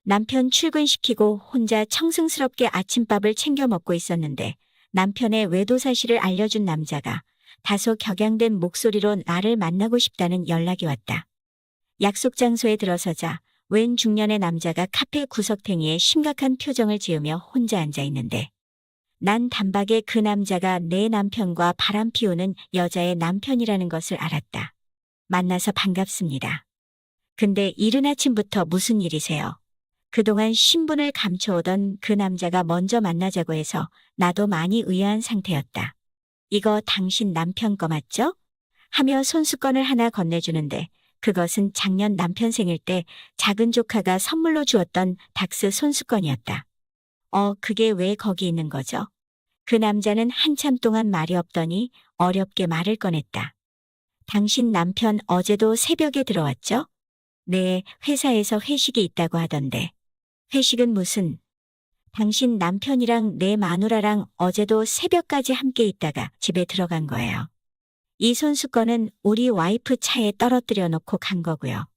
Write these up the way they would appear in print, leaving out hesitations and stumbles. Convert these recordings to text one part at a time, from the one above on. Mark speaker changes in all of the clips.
Speaker 1: 남편 출근시키고 혼자 청승스럽게 아침밥을 챙겨 먹고 있었는데 남편의 외도 사실을 알려준 남자가 다소 격양된 목소리로 나를 만나고 싶다는 연락이 왔다. 약속 장소에 들어서자 웬 중년의 남자가 카페 구석탱이에 심각한 표정을 지으며 혼자 앉아 있는데 난 단박에 그 남자가 내 남편과 바람 피우는 여자의 남편이라는 것을 알았다. 만나서 반갑습니다. 근데 이른 아침부터 무슨 일이세요? 그동안 신분을 감춰오던 그 남자가 먼저 만나자고 해서 나도 많이 의아한 상태였다. 이거 당신 남편 거 맞죠? 하며 손수건을 하나 건네주는데 그것은 작년 남편 생일 때 작은 조카가 선물로 주었던 닥스 손수건이었다. 그게 왜 거기 있는 거죠? 그 남자는 한참 동안 말이 없더니 어렵게 말을 꺼냈다. 당신 남편 어제도 새벽에 들어왔죠? 네, 회사에서 회식이 있다고 하던데. 회식은 무슨? 당신 남편이랑 내 마누라랑 어제도 새벽까지 함께 있다가 집에 들어간 거예요. 이 손수건은 우리 와이프 차에 떨어뜨려 놓고 간 거고요.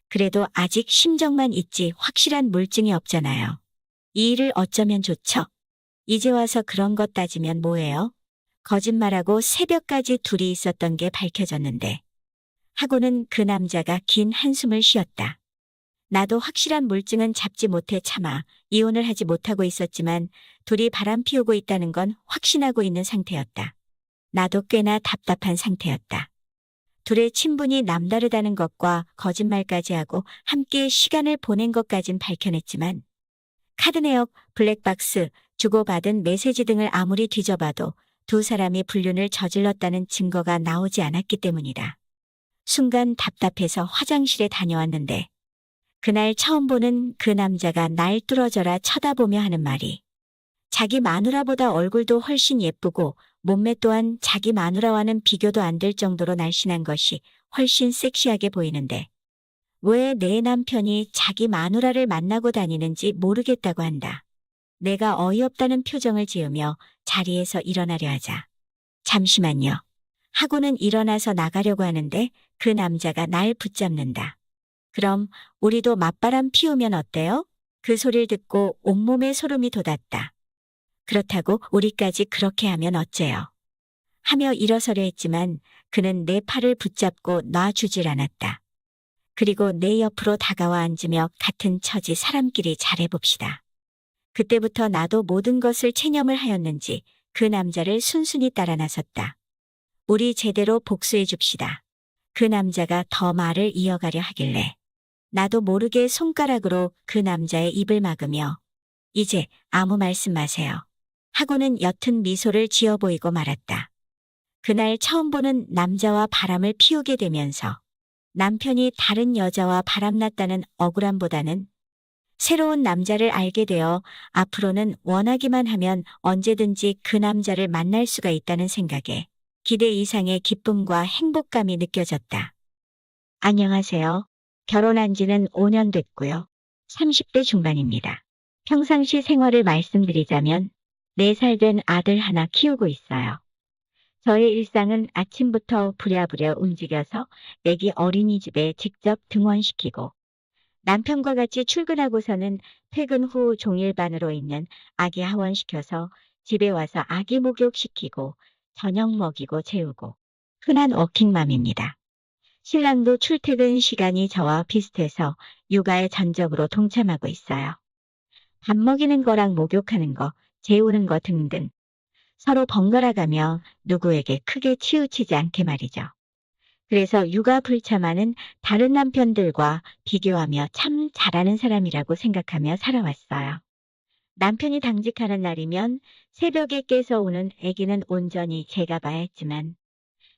Speaker 1: 그래도 아직 심정만 있지 확실한 물증이 없잖아요. 이 일을 어쩌면 좋죠? 이제 와서 그런 것 따지면 뭐예요? 거짓말하고 새벽까지 둘이 있었던 게 밝혀졌는데. 하고는 그 남자가 긴 한숨을 쉬었다. 나도 확실한 물증은 잡지 못해 차마 이혼을 하지 못하고 있었지만 둘이 바람 피우고 있다는 건 확신하고 있는 상태였다. 나도 꽤나 답답한 상태였다. 둘의 친분이 남다르다는 것과 거짓말까지 하고 함께 시간을 보낸 것까진 밝혀냈지만 카드 내역, 블랙박스, 주고받은 메시지 등을 아무리 뒤져봐도 두 사람이 불륜을 저질렀다는 증거가 나오지 않았기 때문이다. 순간 답답해서 화장실에 다녀왔는데 그날 처음 보는 그 남자가 날 뚫어져라 쳐다보며 하는 말이 자기 마누라보다 얼굴도 훨씬 예쁘고 몸매 또한 자기 마누라와는 비교도 안 될 정도로 날씬한 것이 훨씬 섹시하게 보이는데 왜 내 남편이 자기 마누라를 만나고 다니는지 모르겠다고 한다. 내가 어이없다는 표정을 지으며 자리에서 일어나려 하자. 잠시만요. 하고는 일어나서 나가려고 하는데 그 남자가 날 붙잡는다. 그럼 우리도 맞바람 피우면 어때요? 그 소리를 듣고 온몸에 소름이 돋았다. 그렇다고 우리까지 그렇게 하면 어째요? 하며 일어서려 했지만 그는 내 팔을 붙잡고 놔주질 않았다. 그리고 내 옆으로 다가와 앉으며 같은 처지 사람끼리 잘해봅시다. 그때부터 나도 모든 것을 체념을 하였는지 그 남자를 순순히 따라 나섰다. 우리 제대로 복수해 줍시다. 그 남자가 더 말을 이어가려 하길래 나도 모르게 손가락으로 그 남자의 입을 막으며 이제 아무 말씀 마세요. 하고는 옅은 미소를 지어 보이고 말았다. 그날 처음 보는 남자와 바람을 피우게 되면서 남편이 다른 여자와 바람났다는 억울함보다는 새로운 남자를 알게 되어 앞으로는 원하기만 하면 언제든지 그 남자를 만날 수가 있다는 생각에 기대 이상의 기쁨과 행복감이 느껴졌다. 안녕하세요. 결혼한 지는 5년 됐고요. 30대 중반입니다. 평상시 생활을 말씀드리자면 4살 된 아들 하나 키우고 있어요. 저의 일상은 아침부터 부랴부랴 움직여서 애기 어린이집에 직접 등원시키고 남편과 같이 출근하고서는 퇴근 후 종일반으로 있는 아기 하원시켜서 집에 와서 아기 목욕시키고 저녁 먹이고 재우고 흔한 워킹맘입니다. 신랑도 출퇴근 시간이 저와 비슷해서 육아에 전적으로 동참하고 있어요. 밥 먹이는 거랑 목욕하는 거, 재우는 거 등등 서로 번갈아가며 누구에게 크게 치우치지 않게 말이죠. 그래서 육아 불참하는 다른 남편들과 비교하며 참 잘하는 사람이라고 생각하며 살아왔어요. 남편이 당직하는 날이면 새벽에 깨서 오는 아기는 온전히 제가 봐야 했지만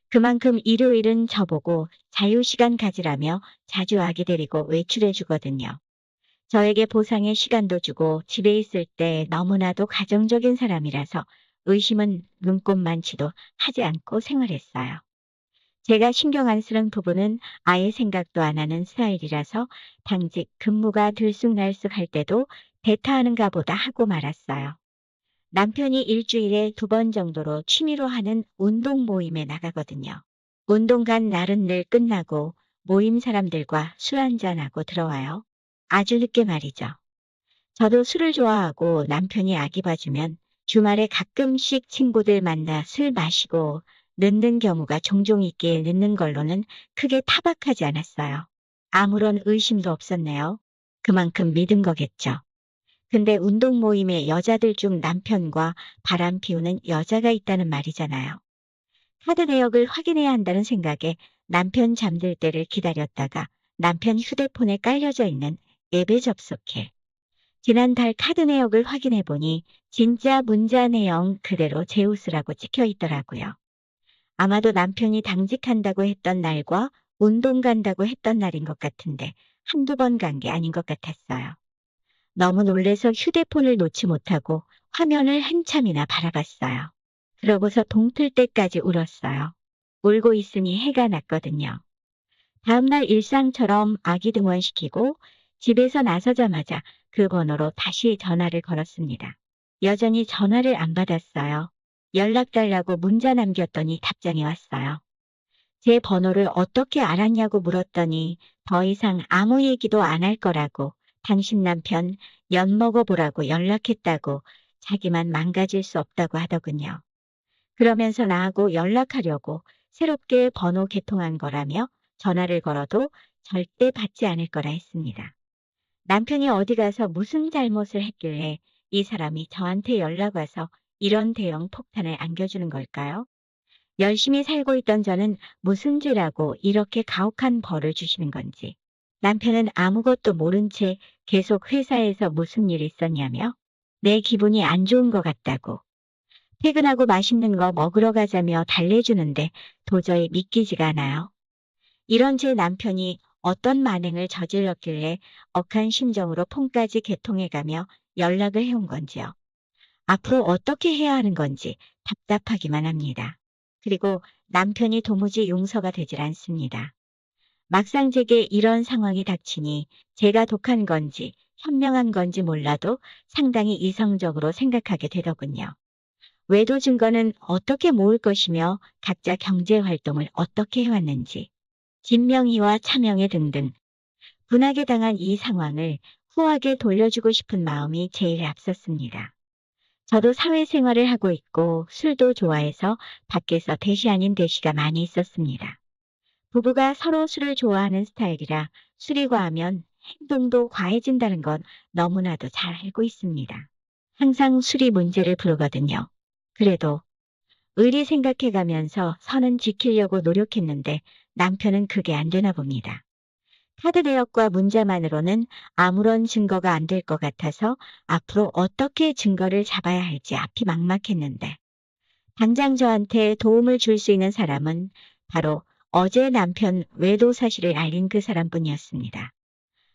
Speaker 1: 그만큼 일요일은 저보고 자유시간 가지라며 자주 아기 데리고 외출해 주거든요. 저에게 보상의 시간도 주고 집에 있을 때 너무나도 가정적인 사람이라서 의심은 눈꼽만치도 하지 않고 생활했어요. 제가 신경 안 쓰는 부분은 아예 생각도 안 하는 스타일이라서 당직 근무가 들쑥날쑥 할 때도 대타하는가 보다 하고 말았어요. 남편이 일주일에 2번 정도로 취미로 하는 운동 모임에 나가거든요. 운동 간 날은 늘 끝나고 모임 사람들과 술 한잔하고 들어와요. 아주 늦게 말이죠. 저도 술을 좋아하고 남편이 아기 봐주면 주말에 가끔씩 친구들 만나 술 마시고 늦는 경우가 종종 있기에 늦는 걸로는 크게 타박하지 않았어요. 아무런 의심도 없었네요. 그만큼 믿은 거겠죠. 근데 운동 모임에 여자들 중 남편과 바람 피우는 여자가 있다는 말이잖아요. 카드 내역을 확인해야 한다는 생각에 남편 잠들 때를 기다렸다가 남편 휴대폰에 깔려져 있는 앱에 접속해 지난달 카드 내역을 확인해 보니 진짜 문자 내용 그대로 제우스라고 찍혀 있더라고요. 아마도 남편이 당직한다고 했던 날과 운동 간다고 했던 날인 것 같은데 한두 번 간 게 아닌 것 같았어요. 너무 놀래서 휴대폰을 놓지 못하고 화면을 한참이나 바라봤어요. 그러고서 동틀 때까지 울었어요. 울고 있으니 해가 났거든요. 다음날 일상처럼 아기 등원시키고 집에서 나서자마자 그 번호로 다시 전화를 걸었습니다. 여전히 전화를 안 받았어요. 연락 달라고 문자 남겼더니 답장이 왔어요. 제 번호를 어떻게 알았냐고 물었더니 더 이상 아무 얘기도 안 할 거라고 당신 남편 엿 먹어보라고 연락했다고 자기만 망가질 수 없다고 하더군요. 그러면서 나하고 연락하려고 새롭게 번호 개통한 거라며 전화를 걸어도 절대 받지 않을 거라 했습니다. 남편이 어디 가서 무슨 잘못을 했길래 이 사람이 저한테 연락 와서 이런 대형 폭탄을 안겨주는 걸까요? 열심히 살고 있던 저는 무슨 죄라고 이렇게 가혹한 벌을 주시는 건지. 남편은 아무것도 모른 채 계속 회사에서 무슨 일 있었냐며 내 기분이 안 좋은 것 같다고 퇴근하고 맛있는 거 먹으러 가자며 달래주는데 도저히 믿기지가 않아요. 이런 제 남편이 어떤 만행을 저질렀길래 억한 심정으로 폰까지 개통해가며 연락을 해온 건지요. 앞으로 어떻게 해야 하는 건지 답답하기만 합니다. 그리고 남편이 도무지 용서가 되질 않습니다. 막상 제게 이런 상황이 닥치니 제가 독한 건지 현명한 건지 몰라도 상당히 이성적으로 생각하게 되더군요. 외도 증거는 어떻게 모을 것이며 각자 경제 활동을 어떻게 해왔는지, 진명의와 차명의 등등 분하게 당한 이 상황을 후하게 돌려주고 싶은 마음이 제일 앞섰습니다. 저도 사회생활을 하고 있고 술도 좋아해서 밖에서 대시 아닌 대시가 많이 있었습니다. 부부가 서로 술을 좋아하는 스타일이라 술이 과하면 행동도 과해진다는 건 너무나도 잘 알고 있습니다. 항상 술이 문제를 부르거든요. 그래도 의리 생각해가면서 선은 지키려고 노력했는데 남편은 그게 안 되나 봅니다. 카드 내역과 문자만으로는 아무런 증거가 안 될 것 같아서 앞으로 어떻게 증거를 잡아야 할지 앞이 막막했는데 당장 저한테 도움을 줄 수 있는 사람은 바로 어제 남편 외도 사실을 알린 그 사람뿐이었습니다.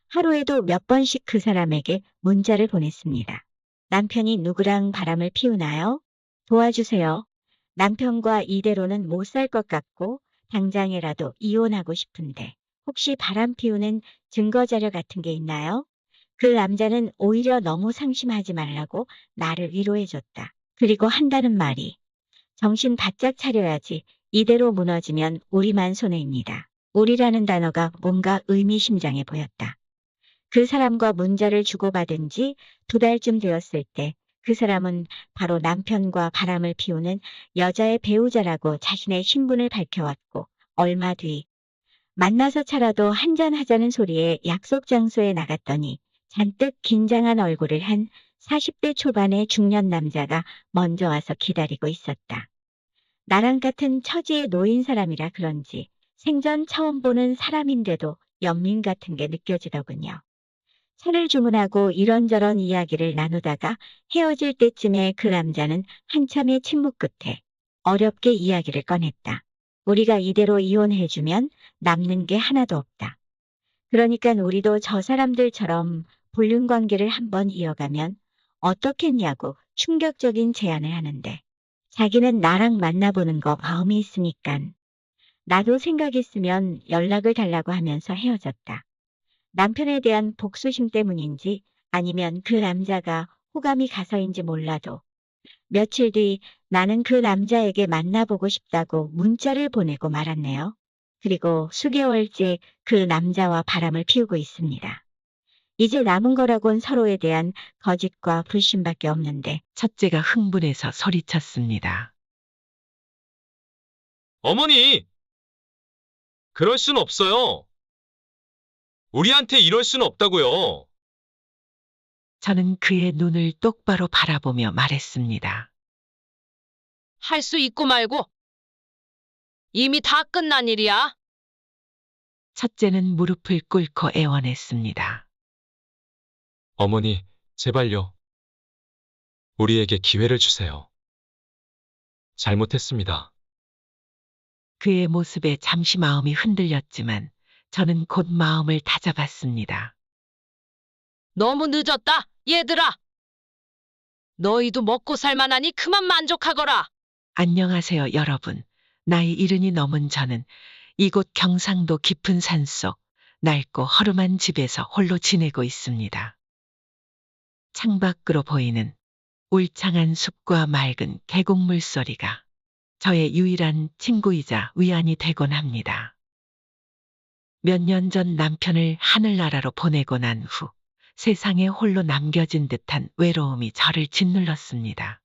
Speaker 1: 하루에도 몇 번씩 그 사람에게 문자를 보냈습니다. 남편이 누구랑 바람을 피우나요? 도와주세요. 남편과 이대로는 못 살 것 같고 당장이라도 이혼하고 싶은데 혹시 바람 피우는 증거자료 같은 게 있나요? 그 남자는 오히려 너무 상심하지 말라고 나를 위로해줬다. 그리고 한다는 말이 정신 바짝 차려야지 이대로 무너지면 우리만 손해입니다. 우리라는 단어가 뭔가 의미심장해 보였다. 그 사람과 문자를 주고받은 지 2달쯤 되었을 때 그 사람은 바로 남편과 바람을 피우는 여자의 배우자라고 자신의 신분을 밝혀왔고 얼마 뒤 만나서 차라도 한잔하자는 소리에 약속 장소에 나갔더니 잔뜩 긴장한 얼굴을 한 40대 초반의 중년 남자가 먼저 와서 기다리고 있었다. 나랑 같은 처지에 놓인 사람이라 그런지 생전 처음 보는 사람인데도 연민 같은 게 느껴지더군요. 차를 주문하고 이런저런 이야기를 나누다가 헤어질 때쯤에 그 남자는 한참의 침묵 끝에 어렵게 이야기를 꺼냈다. 우리가 이대로 이혼해주면 남는 게 하나도 없다. 그러니까 우리도 저 사람들처럼 불륜 관계를 한번 이어가면 어떻겠냐고 충격적인 제안을 하는데 자기는 나랑 만나보는 거 마음이 있으니깐 나도 생각했으면 연락을 달라고 하면서 헤어졌다. 남편에 대한 복수심 때문인지 아니면 그 남자가 호감이 가서인지 몰라도 며칠 뒤 나는 그 남자에게 만나보고 싶다고 문자를 보내고 말았네요. 그리고 수개월째 그 남자와 바람을 피우고 있습니다. 이제 남은 거라곤 서로에 대한 거짓과 불신밖에 없는데.
Speaker 2: 첫째가 흥분해서 소리쳤습니다.
Speaker 3: 어머니! 그럴 순 없어요. 우리한테 이럴 순 없다고요.
Speaker 2: 저는 그의 눈을 똑바로 바라보며 말했습니다.
Speaker 4: 할 수 있고 말고. 이미 다 끝난 일이야.
Speaker 2: 첫째는 무릎을 꿇고 애원했습니다.
Speaker 3: 어머니, 제발요. 우리에게 기회를 주세요. 잘못했습니다.
Speaker 2: 그의 모습에 잠시 마음이 흔들렸지만 저는 곧 마음을 다잡았습니다.
Speaker 4: 너무 늦었다, 얘들아. 너희도 먹고 살만하니 그만 만족하거라.
Speaker 2: 안녕하세요, 여러분. 나이 70이 넘은 저는 이곳 경상도 깊은 산속 낡고 허름한 집에서 홀로 지내고 있습니다. 창밖으로 보이는 울창한 숲과 맑은 계곡물 소리가 저의 유일한 친구이자 위안이 되곤 합니다. 몇 년 전 남편을 하늘나라로 보내고 난 후 세상에 홀로 남겨진 듯한 외로움이 저를 짓눌렀습니다.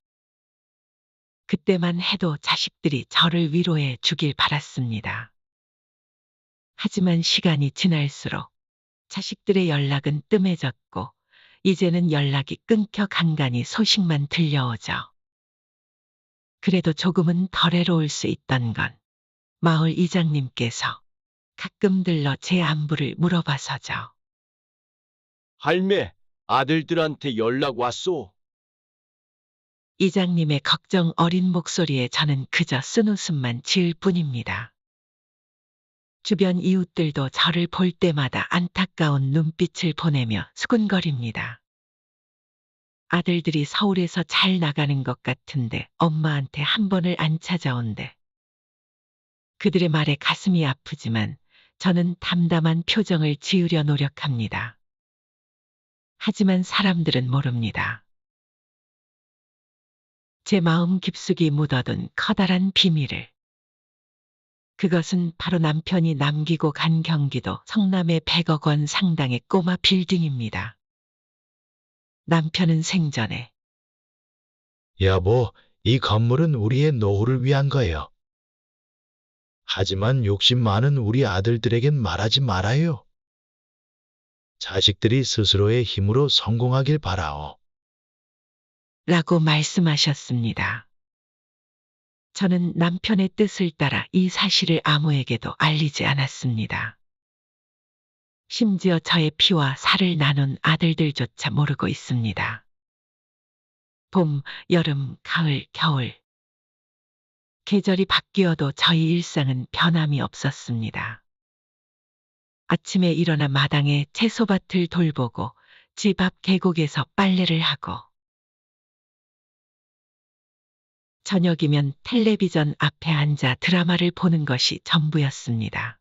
Speaker 2: 그때만 해도 자식들이 저를 위로해 주길 바랐습니다. 하지만 시간이 지날수록 자식들의 연락은 뜸해졌고 이제는 연락이 끊겨 간간히 소식만 들려오죠. 그래도 조금은 덜 외로울 수 있던 건 마을 이장님께서 가끔 들러 제 안부를 물어봐서죠.
Speaker 5: 할매, 아들들한테 연락 왔소?
Speaker 2: 이장님의 걱정 어린 목소리에 저는 그저 쓴웃음만 지을 뿐입니다. 주변 이웃들도 저를 볼 때마다 안타까운 눈빛을 보내며 수군거립니다. 아들들이 서울에서 잘 나가는 것 같은데 엄마한테 한 번을 안 찾아온대. 그들의 말에 가슴이 아프지만 저는 담담한 표정을 지으려 노력합니다. 하지만 사람들은 모릅니다. 제 마음 깊숙이 묻어둔 커다란 비밀을. 그것은 바로 남편이 남기고 간 경기도 성남의 100억 원 상당의 꼬마 빌딩입니다. 남편은 생전에
Speaker 6: 여보, 이 건물은 우리의 노후를 위한 거예요. 하지만 욕심 많은 우리 아들들에겐 말하지 말아요. 자식들이 스스로의 힘으로 성공하길 바라오.
Speaker 2: 라고 말씀하셨습니다. 저는 남편의 뜻을 따라 이 사실을 아무에게도 알리지 않았습니다. 심지어 저의 피와 살을 나눈 아들들조차 모르고 있습니다. 봄, 여름, 가을, 겨울. 계절이 바뀌어도 저희 일상은 변함이 없었습니다. 아침에 일어나 마당에 채소밭을 돌보고 집 앞 계곡에서 빨래를 하고 저녁이면 텔레비전 앞에 앉아 드라마를 보는 것이 전부였습니다.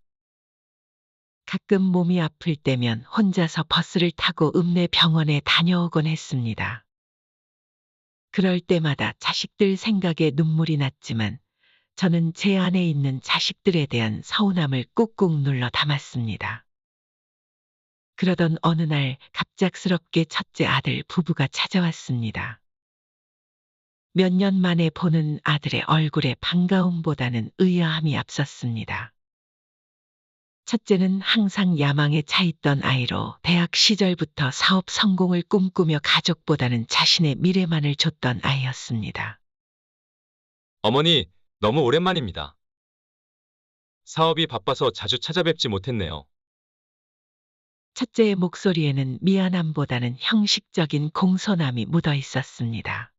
Speaker 2: 가끔 몸이 아플 때면 혼자서 버스를 타고 읍내 병원에 다녀오곤 했습니다. 그럴 때마다 자식들 생각에 눈물이 났지만 저는 제 안에 있는 자식들에 대한 서운함을 꾹꾹 눌러 담았습니다. 그러던 어느 날 갑작스럽게 첫째 아들 부부가 찾아왔습니다. 몇 년 만에 보는 아들의 얼굴에 반가움보다는 의아함이 앞섰습니다. 첫째는 항상 야망에 차 있던 아이로 대학 시절부터 사업 성공을 꿈꾸며 가족보다는 자신의 미래만을 줬던 아이였습니다.
Speaker 3: 어머니, 너무 오랜만입니다. 사업이 바빠서 자주 찾아뵙지 못했네요.
Speaker 2: 첫째의 목소리에는 미안함보다는 형식적인 공손함이 묻어 있었습니다.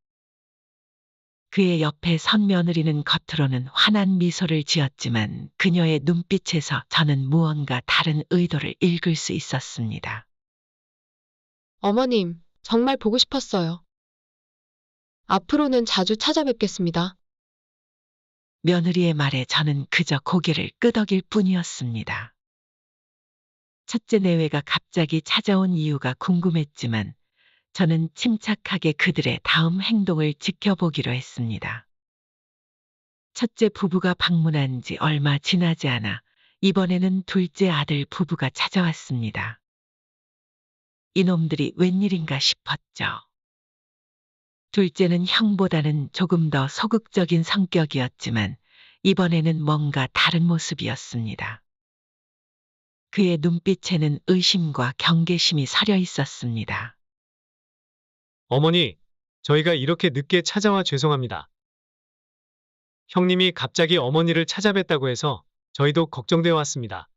Speaker 2: 그의 옆에 선 며느리는 겉으로는 환한 미소를 지었지만 그녀의 눈빛에서 저는 무언가 다른 의도를 읽을 수 있었습니다.
Speaker 7: 어머님, 정말 보고 싶었어요. 앞으로는 자주 찾아뵙겠습니다.
Speaker 2: 며느리의 말에 저는 그저 고개를 끄덕일 뿐이었습니다. 첫째 내외가 갑자기 찾아온 이유가 궁금했지만 저는 침착하게 그들의 다음 행동을 지켜보기로 했습니다. 첫째 부부가 방문한 지 얼마 지나지 않아 이번에는 둘째 아들 부부가 찾아왔습니다. 이놈들이 웬일인가 싶었죠. 둘째는 형보다는 조금 더 소극적인 성격이었지만 이번에는 뭔가 다른 모습이었습니다. 그의 눈빛에는 의심과 경계심이 서려 있었습니다.
Speaker 8: 어머니, 저희가 이렇게 늦게 찾아와 죄송합니다. 형님이 갑자기 어머니를 찾아뵙다고 해서 저희도 걱정되어 왔습니다.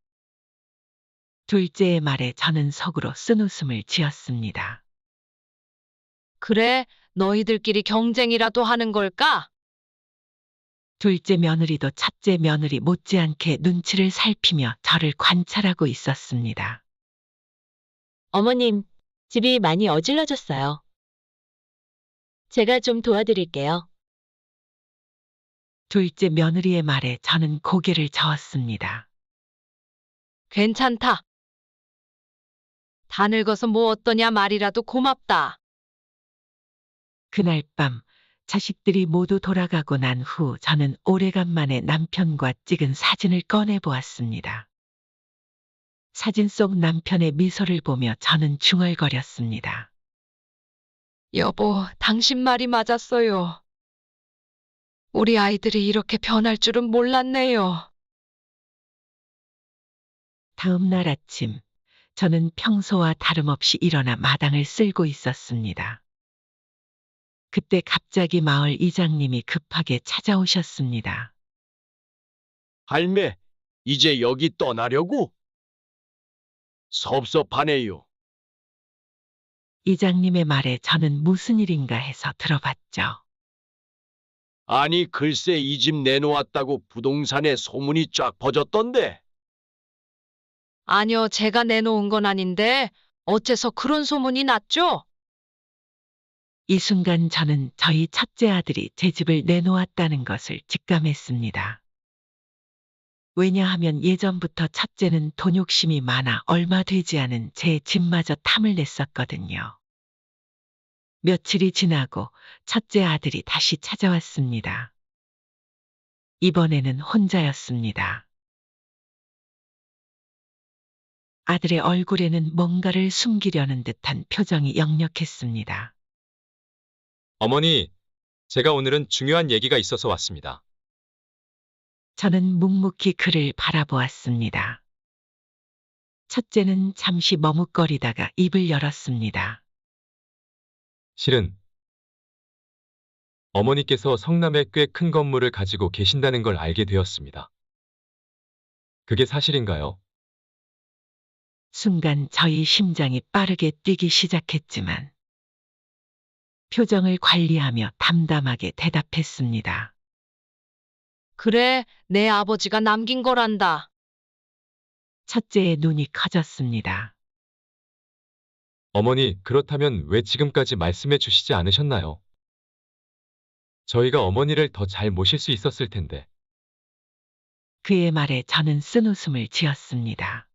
Speaker 2: 둘째의 말에 저는 속으로 쓴웃음을 지었습니다.
Speaker 4: 그래, 너희들끼리 경쟁이라도 하는 걸까?
Speaker 2: 둘째 며느리도 첫째 며느리 못지않게 눈치를 살피며 저를 관찰하고 있었습니다.
Speaker 9: 어머님, 집이 많이 어질러졌어요. 제가 좀 도와드릴게요.
Speaker 2: 둘째 며느리의 말에 저는 고개를 저었습니다.
Speaker 4: 괜찮다. 다 늙어서 뭐 어떠냐 말이라도 고맙다.
Speaker 2: 그날 밤 자식들이 모두 돌아가고 난 후 저는 오래간만에 남편과 찍은 사진을 꺼내 보았습니다. 사진 속 남편의 미소를 보며 저는 중얼거렸습니다.
Speaker 4: 여보, 당신 말이 맞았어요. 우리 아이들이 이렇게 변할 줄은 몰랐네요.
Speaker 2: 다음 날 아침, 저는 평소와 다름없이 일어나 마당을 쓸고 있었습니다. 그때 갑자기 마을 이장님이 급하게 찾아오셨습니다.
Speaker 5: 할매, 이제 여기 떠나려고? 섭섭하네요.
Speaker 2: 이장님의 말에 저는 무슨 일인가 해서 들어봤죠.
Speaker 5: 아니, 글쎄 이 집 내놓았다고 부동산에 소문이 쫙 퍼졌던데.
Speaker 4: 아니요, 제가 내놓은 건 아닌데 어째서 그런 소문이 났죠?
Speaker 2: 이 순간 저는 저희 첫째 아들이 제 집을 내놓았다는 것을 직감했습니다. 왜냐하면 예전부터 첫째는 돈 욕심이 많아 얼마 되지 않은 제 집마저 탐을 냈었거든요. 며칠이 지나고 첫째 아들이 다시 찾아왔습니다. 이번에는 혼자였습니다. 아들의 얼굴에는 뭔가를 숨기려는 듯한 표정이 역력했습니다.
Speaker 3: 어머니, 제가 오늘은 중요한 얘기가 있어서 왔습니다.
Speaker 2: 저는 묵묵히 그를 바라보았습니다. 첫째는 잠시 머뭇거리다가 입을 열었습니다.
Speaker 3: 실은 어머니께서 성남에 꽤 큰 건물을 가지고 계신다는 걸 알게 되었습니다. 그게 사실인가요?
Speaker 2: 순간 저희 심장이 빠르게 뛰기 시작했지만 표정을 관리하며 담담하게 대답했습니다.
Speaker 4: 그래, 내 아버지가 남긴 거란다.
Speaker 2: 첫째의 눈이 커졌습니다.
Speaker 3: 어머니, 그렇다면 왜 지금까지 말씀해 주시지 않으셨나요? 저희가 어머니를 더 잘 모실 수 있었을 텐데.
Speaker 2: 그의 말에 저는 쓴웃음을 지었습니다.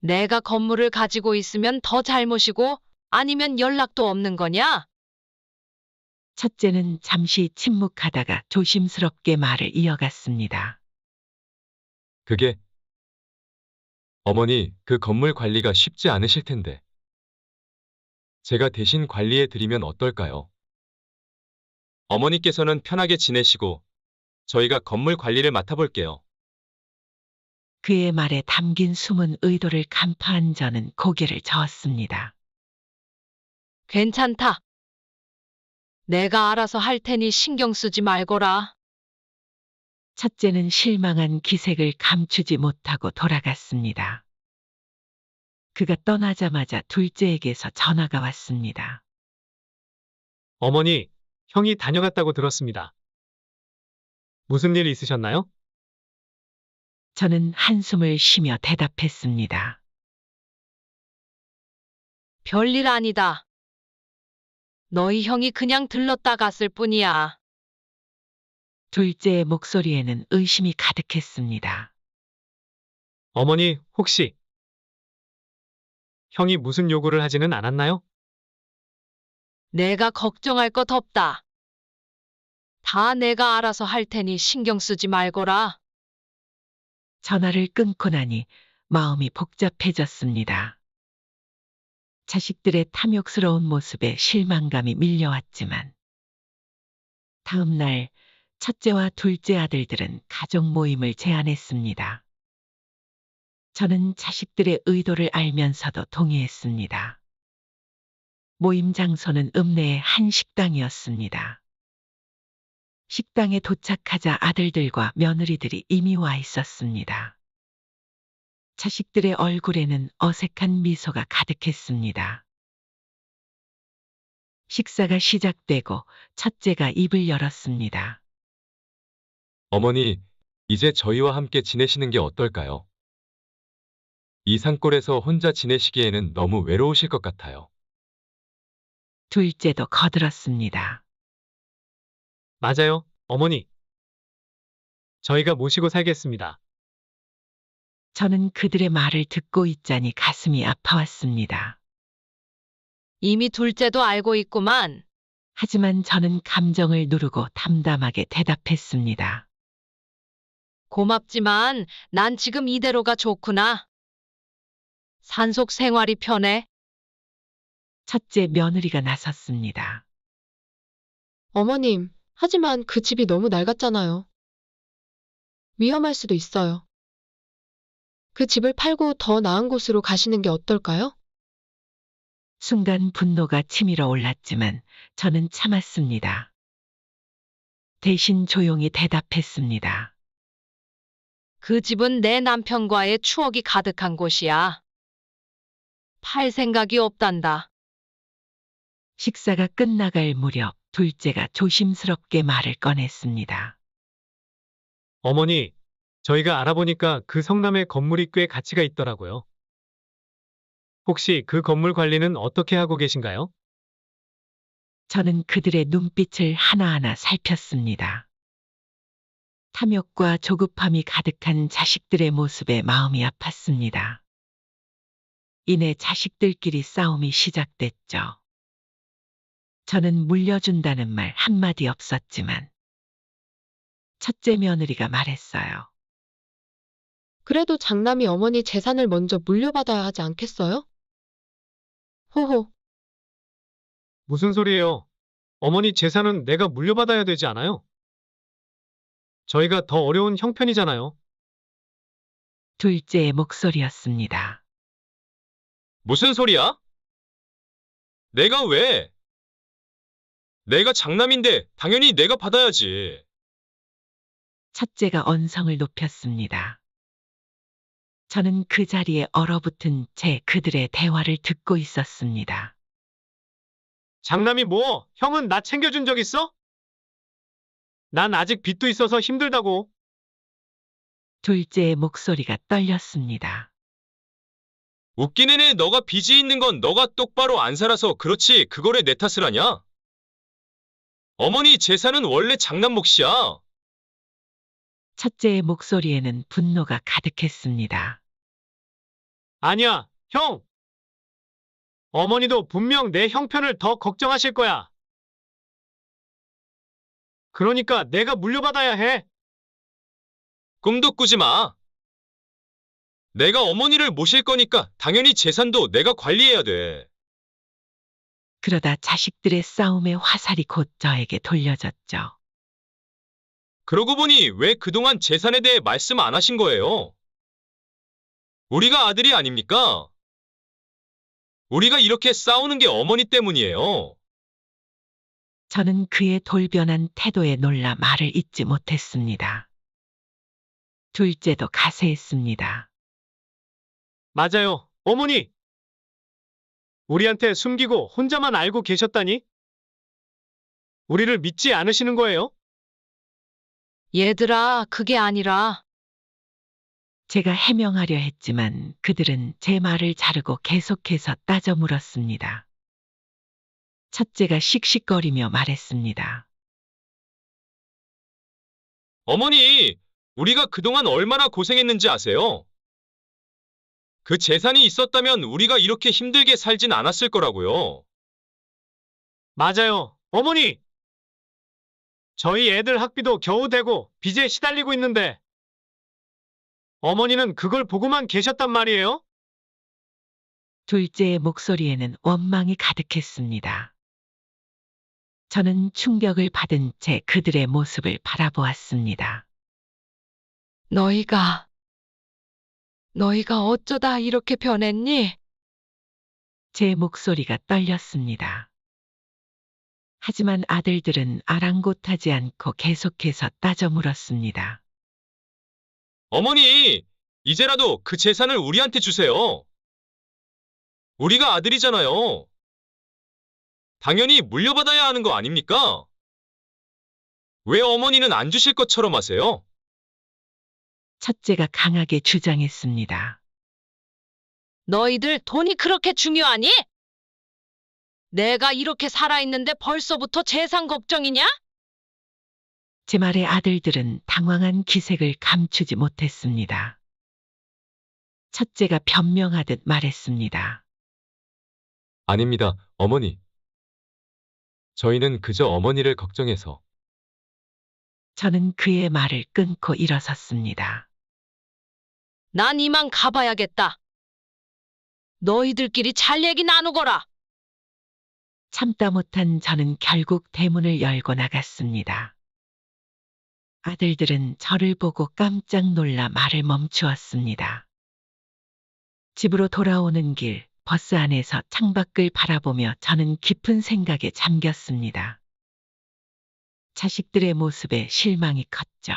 Speaker 4: 내가 건물을 가지고 있으면 더 잘 모시고 아니면 연락도 없는 거냐?
Speaker 2: 첫째는 잠시 침묵하다가 조심스럽게 말을 이어갔습니다.
Speaker 3: 그게 어머니, 그 건물 관리가 쉽지 않으실 텐데. 제가 대신 관리해 드리면 어떨까요? 어머니께서는 편하게 지내시고 저희가 건물 관리를 맡아볼게요.
Speaker 2: 그의 말에 담긴 숨은 의도를 간파한 저는 고개를 저었습니다.
Speaker 4: 괜찮다. 내가 알아서 할 테니 신경 쓰지 말거라.
Speaker 2: 첫째는 실망한 기색을 감추지 못하고 돌아갔습니다. 그가 떠나자마자 둘째에게서 전화가 왔습니다.
Speaker 8: 어머니, 형이 다녀갔다고 들었습니다. 무슨 일 있으셨나요?
Speaker 2: 저는 한숨을 쉬며 대답했습니다.
Speaker 4: 별일 아니다. 너희 형이 그냥 들렀다 갔을 뿐이야.
Speaker 2: 둘째의 목소리에는 의심이 가득했습니다.
Speaker 8: 어머니, 혹시 형이 무슨 요구를 하지는 않았나요?
Speaker 4: 내가 걱정할 것 없다. 다 내가 알아서 할 테니 신경 쓰지 말거라.
Speaker 2: 전화를 끊고 나니 마음이 복잡해졌습니다. 자식들의 탐욕스러운 모습에 실망감이 밀려왔지만 다음 날 첫째와 둘째 아들들은 가족 모임을 제안했습니다. 저는 자식들의 의도를 알면서도 동의했습니다. 모임 장소는 읍내의 한 식당이었습니다. 식당에 도착하자 아들들과 며느리들이 이미 와 있었습니다. 자식들의 얼굴에는 어색한 미소가 가득했습니다. 식사가 시작되고 첫째가 입을 열었습니다.
Speaker 3: 어머니, 이제 저희와 함께 지내시는 게 어떨까요? 이 산골에서 혼자 지내시기에는 너무 외로우실 것 같아요.
Speaker 2: 둘째도 거들었습니다.
Speaker 8: 맞아요, 어머니. 저희가 모시고 살겠습니다.
Speaker 2: 저는 그들의 말을 듣고 있자니 가슴이 아파왔습니다.
Speaker 4: 이미 둘째도 알고 있구만.
Speaker 2: 하지만 저는 감정을 누르고 담담하게 대답했습니다.
Speaker 4: 고맙지만 난 지금 이대로가 좋구나. 산속 생활이 편해.
Speaker 2: 첫째 며느리가 나섰습니다.
Speaker 7: 어머님, 하지만 그 집이 너무 낡았잖아요. 위험할 수도 있어요. 그 집을 팔고 더 나은 곳으로 가시는 게 어떨까요?
Speaker 2: 순간 분노가 치밀어 올랐지만 저는 참았습니다. 대신 조용히 대답했습니다.
Speaker 4: 그 집은 내 남편과의 추억이 가득한 곳이야. 팔 생각이 없단다.
Speaker 2: 식사가 끝나갈 무렵 둘째가 조심스럽게 말을 꺼냈습니다.
Speaker 8: 어머니, 저희가 알아보니까 그 성남에 건물이 꽤 가치가 있더라고요. 혹시 그 건물 관리는 어떻게 하고 계신가요?
Speaker 2: 저는 그들의 눈빛을 하나하나 살폈습니다. 탐욕과 조급함이 가득한 자식들의 모습에 마음이 아팠습니다. 이내 자식들끼리 싸움이 시작됐죠. 저는 물려준다는 말 한마디 없었지만 첫째 며느리가 말했어요.
Speaker 7: 그래도 장남이 어머니 재산을 먼저 물려받아야 하지 않겠어요? 호호,
Speaker 8: 무슨 소리예요? 어머니 재산은 내가 물려받아야 되지 않아요? 저희가 더 어려운 형편이잖아요.
Speaker 2: 둘째의 목소리였습니다.
Speaker 3: 무슨 소리야? 내가 왜? 내가 장남인데 당연히 내가 받아야지.
Speaker 2: 첫째가 언성을 높였습니다. 저는 그 자리에 얼어붙은 채 그들의 대화를 듣고 있었습니다.
Speaker 8: 장남이 뭐, 형은 나 챙겨준 적 있어? 난 아직 빚도 있어서 힘들다고.
Speaker 2: 둘째의 목소리가 떨렸습니다.
Speaker 3: 웃긴 애네. 너가 빚이 있는 건 너가 똑바로 안 살아서 그렇지 그거를 내 탓을 하냐? 어머니 재산은 원래 장남 몫이야.
Speaker 2: 첫째의 목소리에는 분노가 가득했습니다.
Speaker 8: 아니야, 형! 어머니도 분명 내 형편을 더 걱정하실 거야. 그러니까 내가 물려받아야 해.
Speaker 3: 꿈도 꾸지 마. 내가 어머니를 모실 거니까 당연히 재산도 내가 관리해야 돼.
Speaker 2: 그러다 자식들의 싸움의 화살이 곧 저에게 돌려졌죠.
Speaker 3: 그러고 보니 왜 그동안 재산에 대해 말씀 안 하신 거예요? 우리가 아들이 아닙니까? 우리가 이렇게 싸우는 게 어머니 때문이에요.
Speaker 2: 저는 그의 돌변한 태도에 놀라 말을 잇지 못했습니다. 둘째도 가세했습니다.
Speaker 8: 맞아요, 어머니. 우리한테 숨기고 혼자만 알고 계셨다니? 우리를 믿지 않으시는 거예요?
Speaker 4: 얘들아, 그게 아니라
Speaker 2: 제가 해명하려 했지만 그들은 제 말을 자르고 계속해서 따져 물었습니다. 첫째가 씩씩거리며 말했습니다.
Speaker 3: 어머니, 우리가 그동안 얼마나 고생했는지 아세요? 그 재산이 있었다면 우리가 이렇게 힘들게 살진 않았을 거라고요.
Speaker 8: 맞아요, 어머니. 저희 애들 학비도 겨우 대고 빚에 시달리고 있는데 어머니는 그걸 보고만 계셨단 말이에요?
Speaker 2: 둘째의 목소리에는 원망이 가득했습니다. 저는 충격을 받은 채 그들의 모습을 바라보았습니다.
Speaker 4: 너희가 어쩌다 이렇게 변했니?
Speaker 2: 제 목소리가 떨렸습니다. 하지만 아들들은 아랑곳하지 않고 계속해서 따져 물었습니다.
Speaker 3: 어머니, 이제라도 그 재산을 우리한테 주세요. 우리가 아들이잖아요. 당연히 물려받아야 하는 거 아닙니까? 왜 어머니는 안 주실 것처럼 하세요?
Speaker 2: 첫째가 강하게 주장했습니다.
Speaker 4: 너희들 돈이 그렇게 중요하니? 내가 이렇게 살아있는데 벌써부터 재산 걱정이냐?
Speaker 2: 제 말에 아들들은 당황한 기색을 감추지 못했습니다. 첫째가 변명하듯 말했습니다.
Speaker 3: 아닙니다, 어머니. 저희는 그저 어머니를 걱정해서.
Speaker 2: 저는 그의 말을 끊고 일어섰습니다.
Speaker 4: 난 이만 가봐야겠다. 너희들끼리 잘 얘기 나누거라.
Speaker 2: 참다 못한 저는 결국 대문을 열고 나갔습니다. 아들들은 저를 보고 깜짝 놀라 말을 멈추었습니다. 집으로 돌아오는 길, 버스 안에서 창밖을 바라보며 저는 깊은 생각에 잠겼습니다. 자식들의 모습에 실망이 컸죠.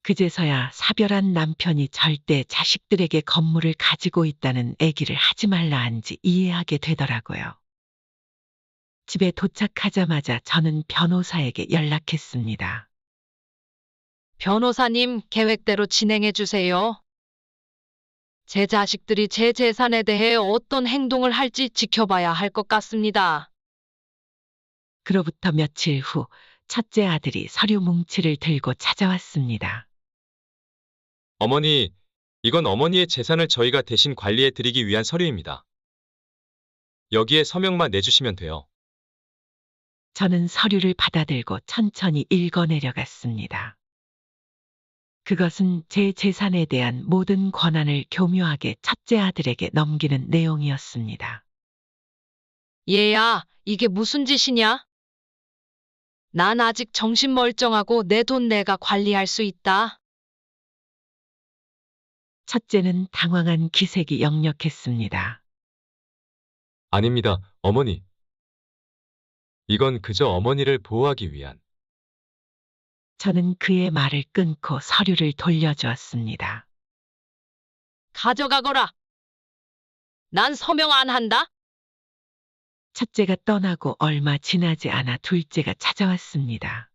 Speaker 2: 그제서야 사별한 남편이 절대 자식들에게 건물을 가지고 있다는 얘기를 하지 말라 한지 이해하게 되더라고요. 집에 도착하자마자 저는 변호사에게 연락했습니다.
Speaker 4: 변호사님, 계획대로 진행해 주세요. 제 자식들이 제 재산에 대해 어떤 행동을 할지 지켜봐야 할 것 같습니다.
Speaker 2: 그로부터 며칠 후 첫째 아들이 서류 뭉치를 들고 찾아왔습니다.
Speaker 3: 어머니, 이건 어머니의 재산을 저희가 대신 관리해 드리기 위한 서류입니다. 여기에 서명만 내주시면 돼요.
Speaker 2: 저는 서류를 받아들고 천천히 읽어내려갔습니다. 그것은 제 재산에 대한 모든 권한을 교묘하게 첫째 아들에게 넘기는 내용이었습니다.
Speaker 4: 얘야, 이게 무슨 짓이냐? 난 아직 정신 멀쩡하고 내 돈 내가 관리할 수 있다.
Speaker 2: 첫째는 당황한 기색이 역력했습니다.
Speaker 3: 아닙니다, 어머니. 이건 그저 어머니를 보호하기 위한.
Speaker 2: 저는 그의 말을 끊고 서류를 돌려주었습니다.
Speaker 4: 가져가거라. 난 서명 안 한다.
Speaker 2: 첫째가 떠나고 얼마 지나지 않아 둘째가 찾아왔습니다.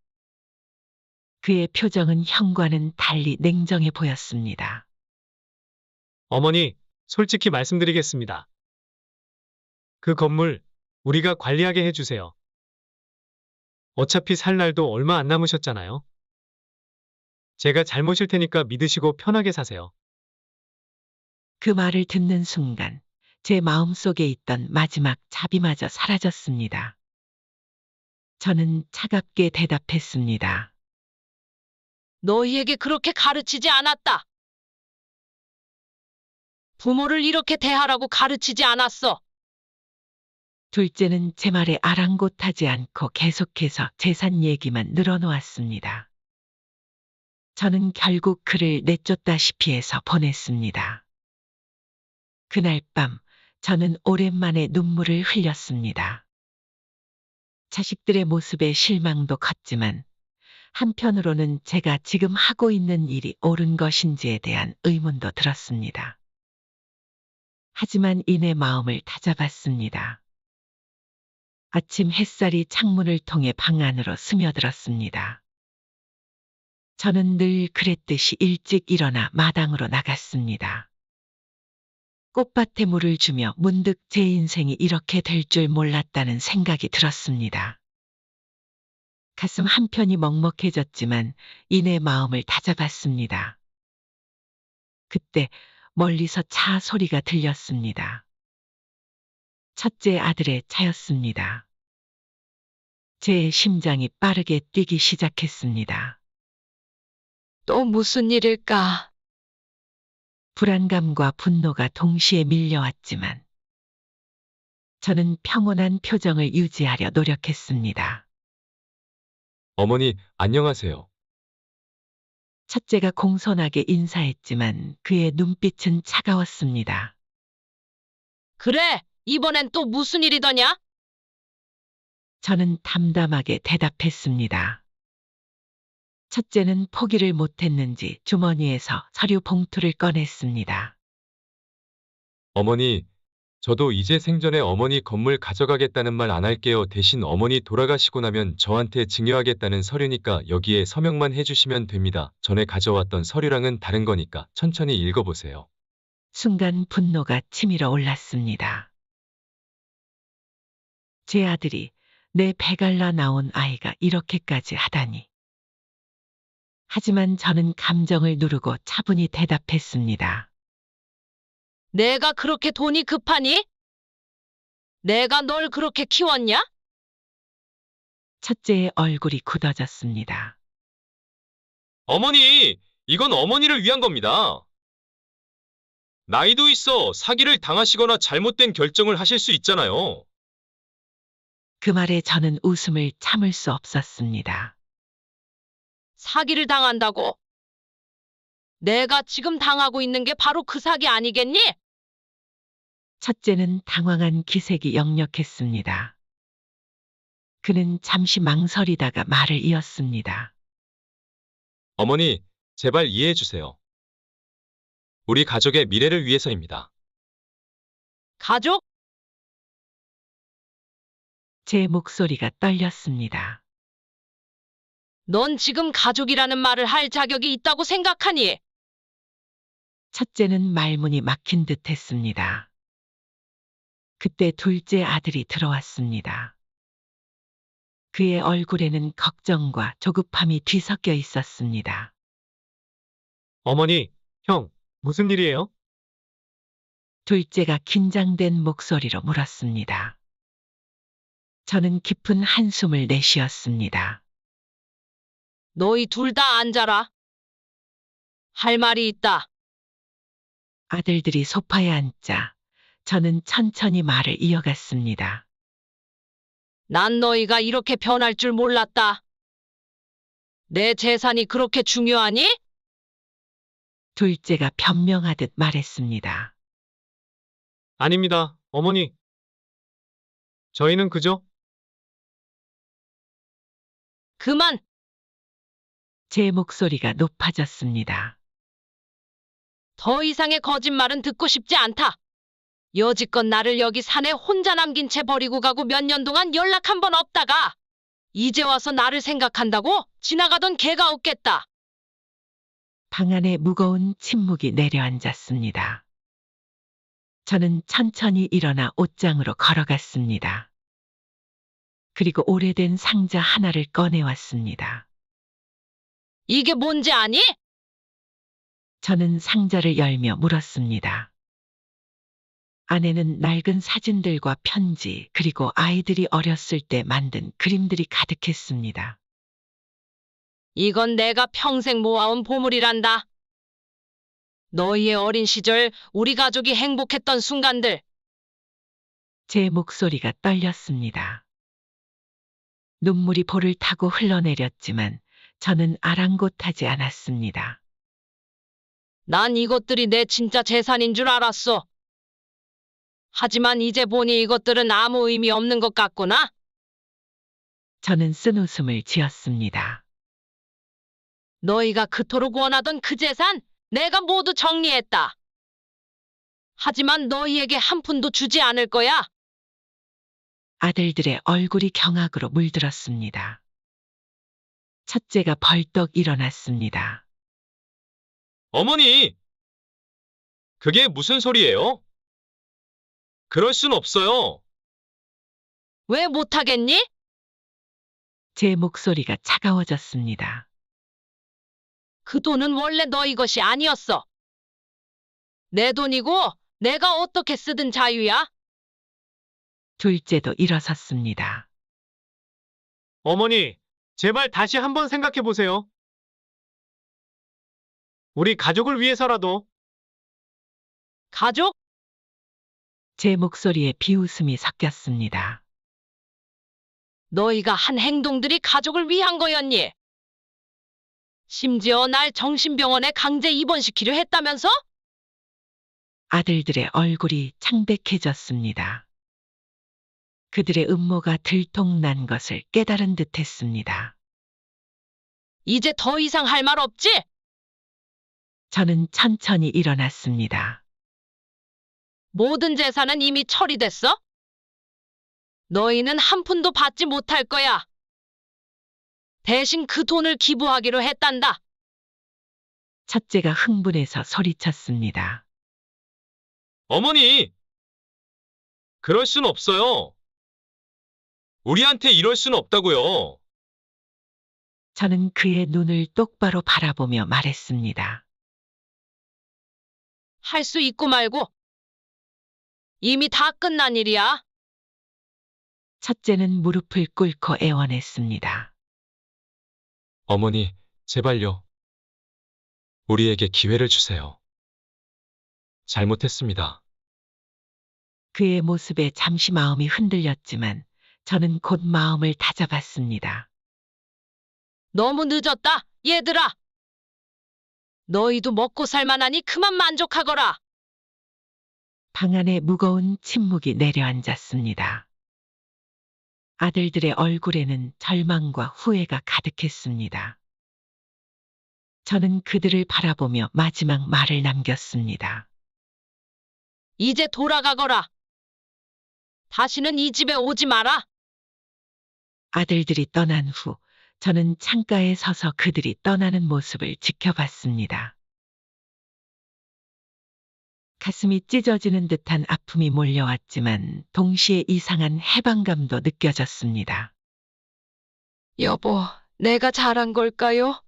Speaker 2: 그의 표정은 형과는 달리 냉정해 보였습니다.
Speaker 8: 어머니, 솔직히 말씀드리겠습니다. 그 건물 우리가 관리하게 해주세요. 어차피 살 날도 얼마 안 남으셨잖아요. 제가 잘못일 테니까 믿으시고 편하게 사세요.
Speaker 2: 그 말을 듣는 순간 제 마음속에 있던 마지막 자비마저 사라졌습니다. 저는 차갑게 대답했습니다.
Speaker 4: 너희에게 그렇게 가르치지 않았다. 부모를 이렇게 대하라고 가르치지 않았어.
Speaker 2: 둘째는 제 말에 아랑곳하지 않고 계속해서 재산 얘기만 늘어놓았습니다. 저는 결국 그를 내쫓다시피 해서 보냈습니다. 그날 밤 저는 오랜만에 눈물을 흘렸습니다. 자식들의 모습에 실망도 컸지만 한편으로는 제가 지금 하고 있는 일이 옳은 것인지에 대한 의문도 들었습니다. 하지만 이내 마음을 다잡았습니다. 아침 햇살이 창문을 통해 방 안으로 스며들었습니다. 저는 늘 그랬듯이 일찍 일어나 마당으로 나갔습니다. 꽃밭에 물을 주며 문득 제 인생이 이렇게 될 줄 몰랐다는 생각이 들었습니다. 가슴 한편이 먹먹해졌지만 이내 마음을 다잡았습니다. 그때 멀리서 차 소리가 들렸습니다. 첫째 아들의 차였습니다. 제 심장이 빠르게 뛰기 시작했습니다.
Speaker 4: 또 무슨 일일까?
Speaker 2: 불안감과 분노가 동시에 밀려왔지만 저는 평온한 표정을 유지하려 노력했습니다.
Speaker 3: 어머니, 안녕하세요.
Speaker 2: 첫째가 공손하게 인사했지만 그의 눈빛은 차가웠습니다.
Speaker 4: 그래, 이번엔 또 무슨 일이더냐?
Speaker 2: 저는 담담하게 대답했습니다. 첫째는 포기를 못했는지 주머니에서 서류 봉투를 꺼냈습니다.
Speaker 3: 어머니, 저도 이제 생전에 어머니 건물 가져가겠다는 말 안 할게요. 대신 어머니 돌아가시고 나면 저한테 증여하겠다는 서류니까 여기에 서명만 해주시면 됩니다. 전에 가져왔던 서류랑은 다른 거니까 천천히 읽어보세요.
Speaker 2: 순간 분노가 치밀어 올랐습니다. 제 아들이 내 배갈라 나온 아이가 이렇게까지 하다니. 하지만 저는 감정을 누르고 차분히 대답했습니다.
Speaker 4: 내가 그렇게 돈이 급하니? 내가 널 그렇게 키웠냐?
Speaker 2: 첫째의 얼굴이 굳어졌습니다.
Speaker 3: 어머니, 이건 어머니를 위한 겁니다. 나이도 있어 사기를 당하시거나 잘못된 결정을 하실 수 있잖아요.
Speaker 2: 그 말에 저는 웃음을 참을 수 없었습니다.
Speaker 4: 사기를 당한다고? 내가 지금 당하고 있는 게 바로 그 사기 아니겠니?
Speaker 2: 첫째는 당황한 기색이 역력했습니다. 그는 잠시 망설이다가 말을 이었습니다.
Speaker 3: 어머니, 제발 이해해 주세요. 우리 가족의 미래를 위해서입니다.
Speaker 4: 가족?
Speaker 2: 제 목소리가 떨렸습니다.
Speaker 4: 넌 지금 가족이라는 말을 할 자격이 있다고 생각하니?
Speaker 2: 첫째는 말문이 막힌 듯 했습니다. 그때 둘째 아들이 들어왔습니다. 그의 얼굴에는 걱정과 조급함이 뒤섞여 있었습니다.
Speaker 8: 어머니, 형, 무슨 일이에요?
Speaker 2: 둘째가 긴장된 목소리로 물었습니다. 저는 깊은 한숨을 내쉬었습니다.
Speaker 4: 너희 둘 다 앉아라. 할 말이 있다.
Speaker 2: 아들들이 소파에 앉자 저는 천천히 말을 이어갔습니다.
Speaker 4: 난 너희가 이렇게 변할 줄 몰랐다. 내 재산이 그렇게 중요하니?
Speaker 2: 둘째가 변명하듯 말했습니다.
Speaker 8: 아닙니다, 어머니. 저희는 그저
Speaker 4: 그만!
Speaker 2: 제 목소리가 높아졌습니다.
Speaker 4: 더 이상의 거짓말은 듣고 싶지 않다. 여지껏 나를 여기 산에 혼자 남긴 채 버리고 가고 몇 년 동안 연락 한 번 없다가 이제 와서 나를 생각한다고? 지나가던 개가 없겠다.
Speaker 2: 방 안에 무거운 침묵이 내려앉았습니다. 저는 천천히 일어나 옷장으로 걸어갔습니다. 그리고 오래된 상자 하나를 꺼내왔습니다.
Speaker 4: 이게 뭔지 아니?
Speaker 2: 저는 상자를 열며 물었습니다. 안에는 낡은 사진들과 편지, 그리고 아이들이 어렸을 때 만든 그림들이 가득했습니다.
Speaker 4: 이건 내가 평생 모아온 보물이란다. 너희의 어린 시절 우리 가족이 행복했던 순간들.
Speaker 2: 제 목소리가 떨렸습니다. 눈물이 볼을 타고 흘러내렸지만 저는 아랑곳하지 않았습니다.
Speaker 4: 난 이것들이 내 진짜 재산인 줄 알았어. 하지만 이제 보니 이것들은 아무 의미 없는 것 같구나.
Speaker 2: 저는 쓴웃음을 지었습니다.
Speaker 4: 너희가 그토록 원하던 그 재산 내가 모두 정리했다. 하지만 너희에게 한 푼도 주지 않을 거야.
Speaker 2: 아들들의 얼굴이 경악으로 물들었습니다. 첫째가 벌떡 일어났습니다.
Speaker 3: 어머니! 그게 무슨 소리예요? 그럴 순 없어요.
Speaker 4: 왜 못하겠니?
Speaker 2: 제 목소리가 차가워졌습니다.
Speaker 4: 그 돈은 원래 너희 것이 아니었어. 내 돈이고 내가 어떻게 쓰든 자유야.
Speaker 2: 둘째도 일어섰습니다.
Speaker 8: 어머니, 제발 다시 한번 생각해 보세요. 우리 가족을 위해서라도.
Speaker 4: 가족?
Speaker 2: 제 목소리에 비웃음이 섞였습니다.
Speaker 4: 너희가 한 행동들이 가족을 위한 거였니? 심지어 날 정신병원에 강제 입원시키려 했다면서?
Speaker 2: 아들들의 얼굴이 창백해졌습니다. 그들의 음모가 들통난 것을 깨달은 듯 했습니다.
Speaker 4: 이제 더 이상 할 말 없지?
Speaker 2: 저는 천천히 일어났습니다.
Speaker 4: 모든 재산은 이미 처리됐어? 너희는 한 푼도 받지 못할 거야. 대신 그 돈을 기부하기로 했단다.
Speaker 2: 첫째가 흥분해서 소리쳤습니다.
Speaker 3: 어머니! 그럴 순 없어요. 우리한테 이럴 순 없다고요.
Speaker 2: 저는 그의 눈을 똑바로 바라보며 말했습니다.
Speaker 4: 할 수 있고 말고. 이미 다 끝난 일이야.
Speaker 2: 첫째는 무릎을 꿇고 애원했습니다.
Speaker 3: 어머니, 제발요. 우리에게 기회를 주세요. 잘못했습니다.
Speaker 2: 그의 모습에 잠시 마음이 흔들렸지만 저는 곧 마음을 다잡았습니다.
Speaker 4: 너무 늦었다, 얘들아. 너희도 먹고 살만하니 그만 만족하거라.
Speaker 2: 방 안에 무거운 침묵이 내려앉았습니다. 아들들의 얼굴에는 절망과 후회가 가득했습니다. 저는 그들을 바라보며 마지막 말을 남겼습니다.
Speaker 4: 이제 돌아가거라. 다시는 이 집에 오지 마라.
Speaker 2: 아들들이 떠난 후 저는 창가에 서서 그들이 떠나는 모습을 지켜봤습니다. 가슴이 찢어지는 듯한 아픔이 몰려왔지만 동시에 이상한 해방감도 느껴졌습니다.
Speaker 4: 여보, 내가 잘한 걸까요?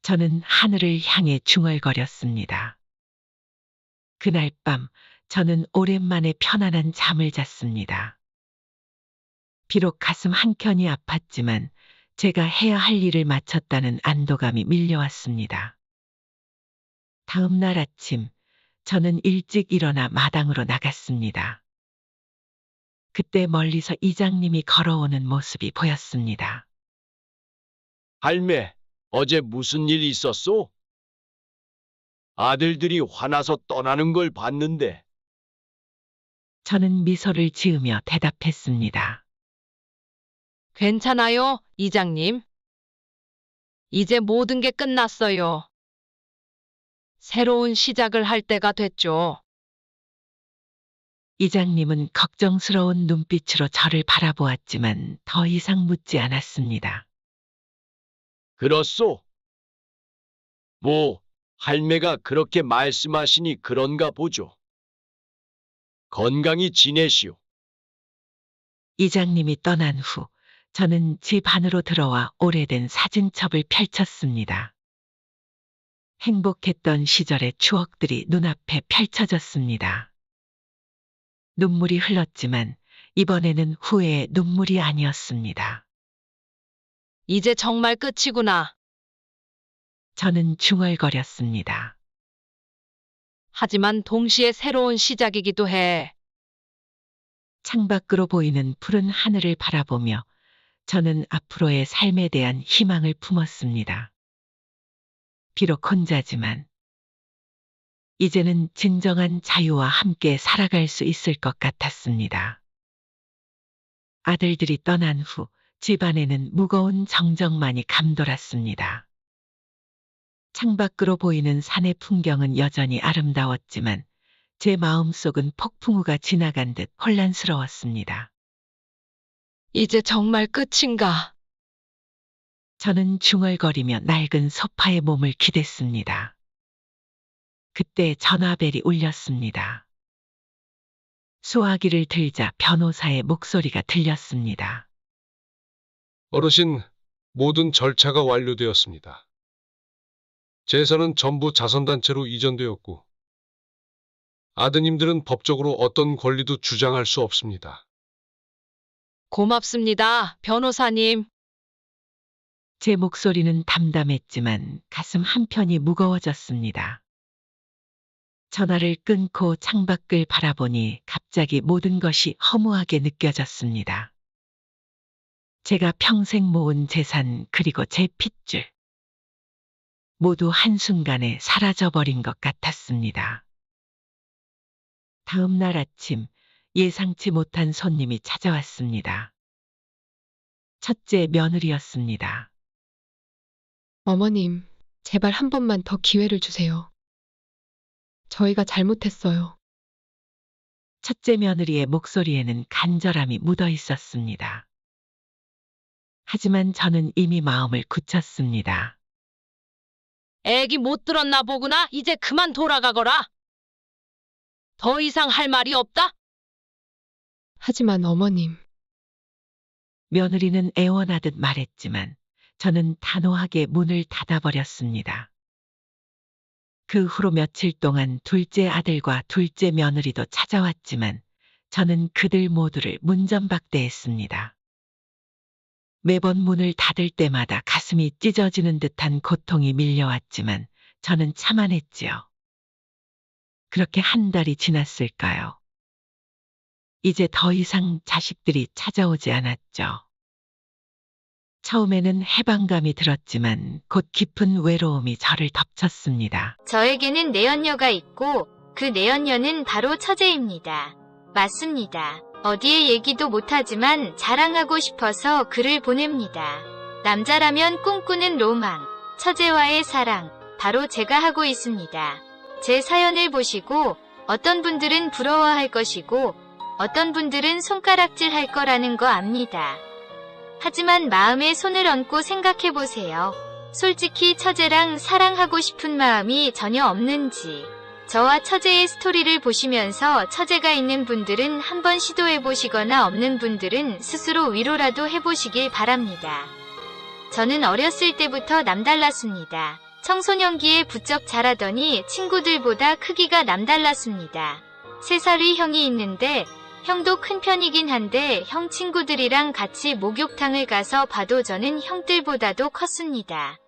Speaker 2: 저는 하늘을 향해 중얼거렸습니다. 그날 밤 저는 오랜만에 편안한 잠을 잤습니다. 비록 가슴 한켠이 아팠지만 제가 해야 할 일을 마쳤다는 안도감이 밀려왔습니다. 다음 날 아침 저는 일찍 일어나 마당으로 나갔습니다. 그때 멀리서 이장님이 걸어오는 모습이 보였습니다.
Speaker 5: 할매, 어제 무슨 일 있었소? 아들들이 화나서 떠나는 걸 봤는데.
Speaker 2: 저는 미소를 지으며 대답했습니다.
Speaker 4: 괜찮아요, 이장님. 이제 모든 게 끝났어요. 새로운 시작을 할 때가 됐죠.
Speaker 2: 이장님은 걱정스러운 눈빛으로 저를 바라보았지만 더 이상 묻지 않았습니다.
Speaker 5: 그렇소? 뭐, 할매가 그렇게 말씀하시니 그런가 보죠. 건강히 지내시오.
Speaker 2: 이장님이 떠난 후 저는 집 안으로 들어와 오래된 사진첩을 펼쳤습니다. 행복했던 시절의 추억들이 눈앞에 펼쳐졌습니다. 눈물이 흘렀지만 이번에는 후회의 눈물이 아니었습니다.
Speaker 4: 이제 정말 끝이구나.
Speaker 2: 저는 중얼거렸습니다.
Speaker 4: 하지만 동시에 새로운 시작이기도 해.
Speaker 2: 창밖으로 보이는 푸른 하늘을 바라보며 저는 앞으로의 삶에 대한 희망을 품었습니다. 비록 혼자지만 이제는 진정한 자유와 함께 살아갈 수 있을 것 같았습니다. 아들들이 떠난 후 집안에는 무거운 정적만이 감돌았습니다. 창밖으로 보이는 산의 풍경은 여전히 아름다웠지만 제 마음속은 폭풍우가 지나간 듯 혼란스러웠습니다.
Speaker 4: 이제 정말 끝인가?
Speaker 2: 저는 중얼거리며 낡은 소파에 몸을 기댔습니다. 그때 전화벨이 울렸습니다. 수화기를 들자 변호사의 목소리가 들렸습니다.
Speaker 10: 어르신, 모든 절차가 완료되었습니다. 재산은 전부 자선단체로 이전되었고, 아드님들은 법적으로 어떤 권리도 주장할 수 없습니다.
Speaker 4: 고맙습니다, 변호사님.
Speaker 2: 제 목소리는 담담했지만 가슴 한편이 무거워졌습니다. 전화를 끊고 창밖을 바라보니 갑자기 모든 것이 허무하게 느껴졌습니다. 제가 평생 모은 재산 그리고 제 핏줄. 모두 한순간에 사라져버린 것 같았습니다. 다음 날 아침 예상치 못한 손님이 찾아왔습니다. 첫째 며느리였습니다.
Speaker 7: 어머님, 제발 한 번만 더 기회를 주세요. 저희가 잘못했어요.
Speaker 2: 첫째 며느리의 목소리에는 간절함이 묻어 있었습니다. 하지만 저는 이미 마음을 굳혔습니다.
Speaker 4: 애기 못 들었나 보구나. 이제 그만 돌아가거라. 더 이상 할 말이 없다.
Speaker 7: 하지만 어머님,
Speaker 2: 며느리는 애원하듯 말했지만 저는 단호하게 문을 닫아버렸습니다. 그 후로 며칠 동안 둘째 아들과 둘째 며느리도 찾아왔지만 저는 그들 모두를 문전박대했습니다. 매번 문을 닫을 때마다 가슴이 찢어지는 듯한 고통이 밀려왔지만 저는 참아냈지요. 그렇게 한 달이 지났을까요? 이제 더 이상 자식들이 찾아오지 않았죠. 처음에는 해방감이 들었지만 곧 깊은 외로움이 저를 덮쳤습니다.
Speaker 11: 저에게는 내연녀가 있고 그 내연녀는 바로 처제입니다. 맞습니다. 어디에 얘기도 못하지만 자랑하고 싶어서 글을 보냅니다. 남자라면 꿈꾸는 로망, 처제와의 사랑, 바로 제가 하고 있습니다. 제 사연을 보시고 어떤 분들은 부러워할 것이고 어떤 분들은 손가락질 할 거라는 거 압니다. 하지만 마음에 손을 얹고 생각해보세요. 솔직히 처제랑 사랑하고 싶은 마음이 전혀 없는지. 저와 처제의 스토리를 보시면서 처제가 있는 분들은 한번 시도해보시거나 없는 분들은 스스로 위로라도 해보시길 바랍니다. 저는 어렸을 때부터 남달랐습니다. 청소년기에 부쩍 자라더니 친구들보다 크기가 남달랐습니다. 3살 위 형이 있는데 형도 큰 편이긴 한데 형 친구들이랑 같이 목욕탕을 가서 봐도 저는 형들보다도 컸습니다.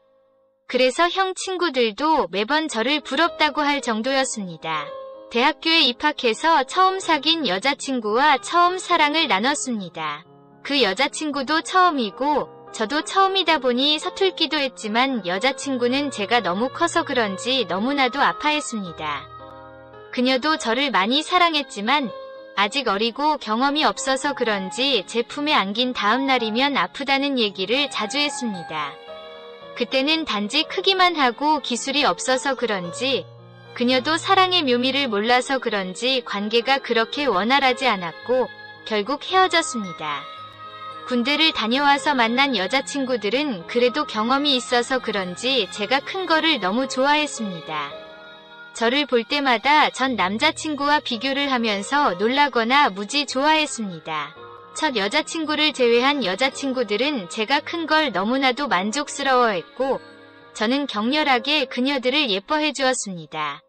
Speaker 11: 그래서 형 친구들도 매번 저를 부럽다고 할 정도였습니다. 대학교에 입학해서 처음 사귄 여자친구와 처음 사랑을 나눴습니다. 그 여자친구도 처음이고 저도 처음이다 보니 서툴기도 했지만 여자친구는 제가 너무 커서 그런지 너무나도 아파했습니다. 그녀도 저를 많이 사랑했지만 아직 어리고 경험이 없어서 그런지 제 품에 안긴 다음 날이면 아프다는 얘기를 자주 했습니다. 그때는 단지 크기만 하고 기술이 없어서 그런지 그녀도 사랑의 묘미를 몰라서 그런지 관계가 그렇게 원활하지 않았고 결국 헤어졌습니다. 군대를 다녀와서 만난 여자친구들은 그래도 경험이 있어서 그런지 제가 큰 거를 너무 좋아했습니다. 저를 볼 때마다 전 남자친구와 비교를 하면서 놀라거나 무지 좋아했습니다. 첫 여자친구를 제외한 여자친구들은 제가 큰 걸 너무나도 만족스러워했고 저는 격렬하게 그녀들을 예뻐해 주었습니다.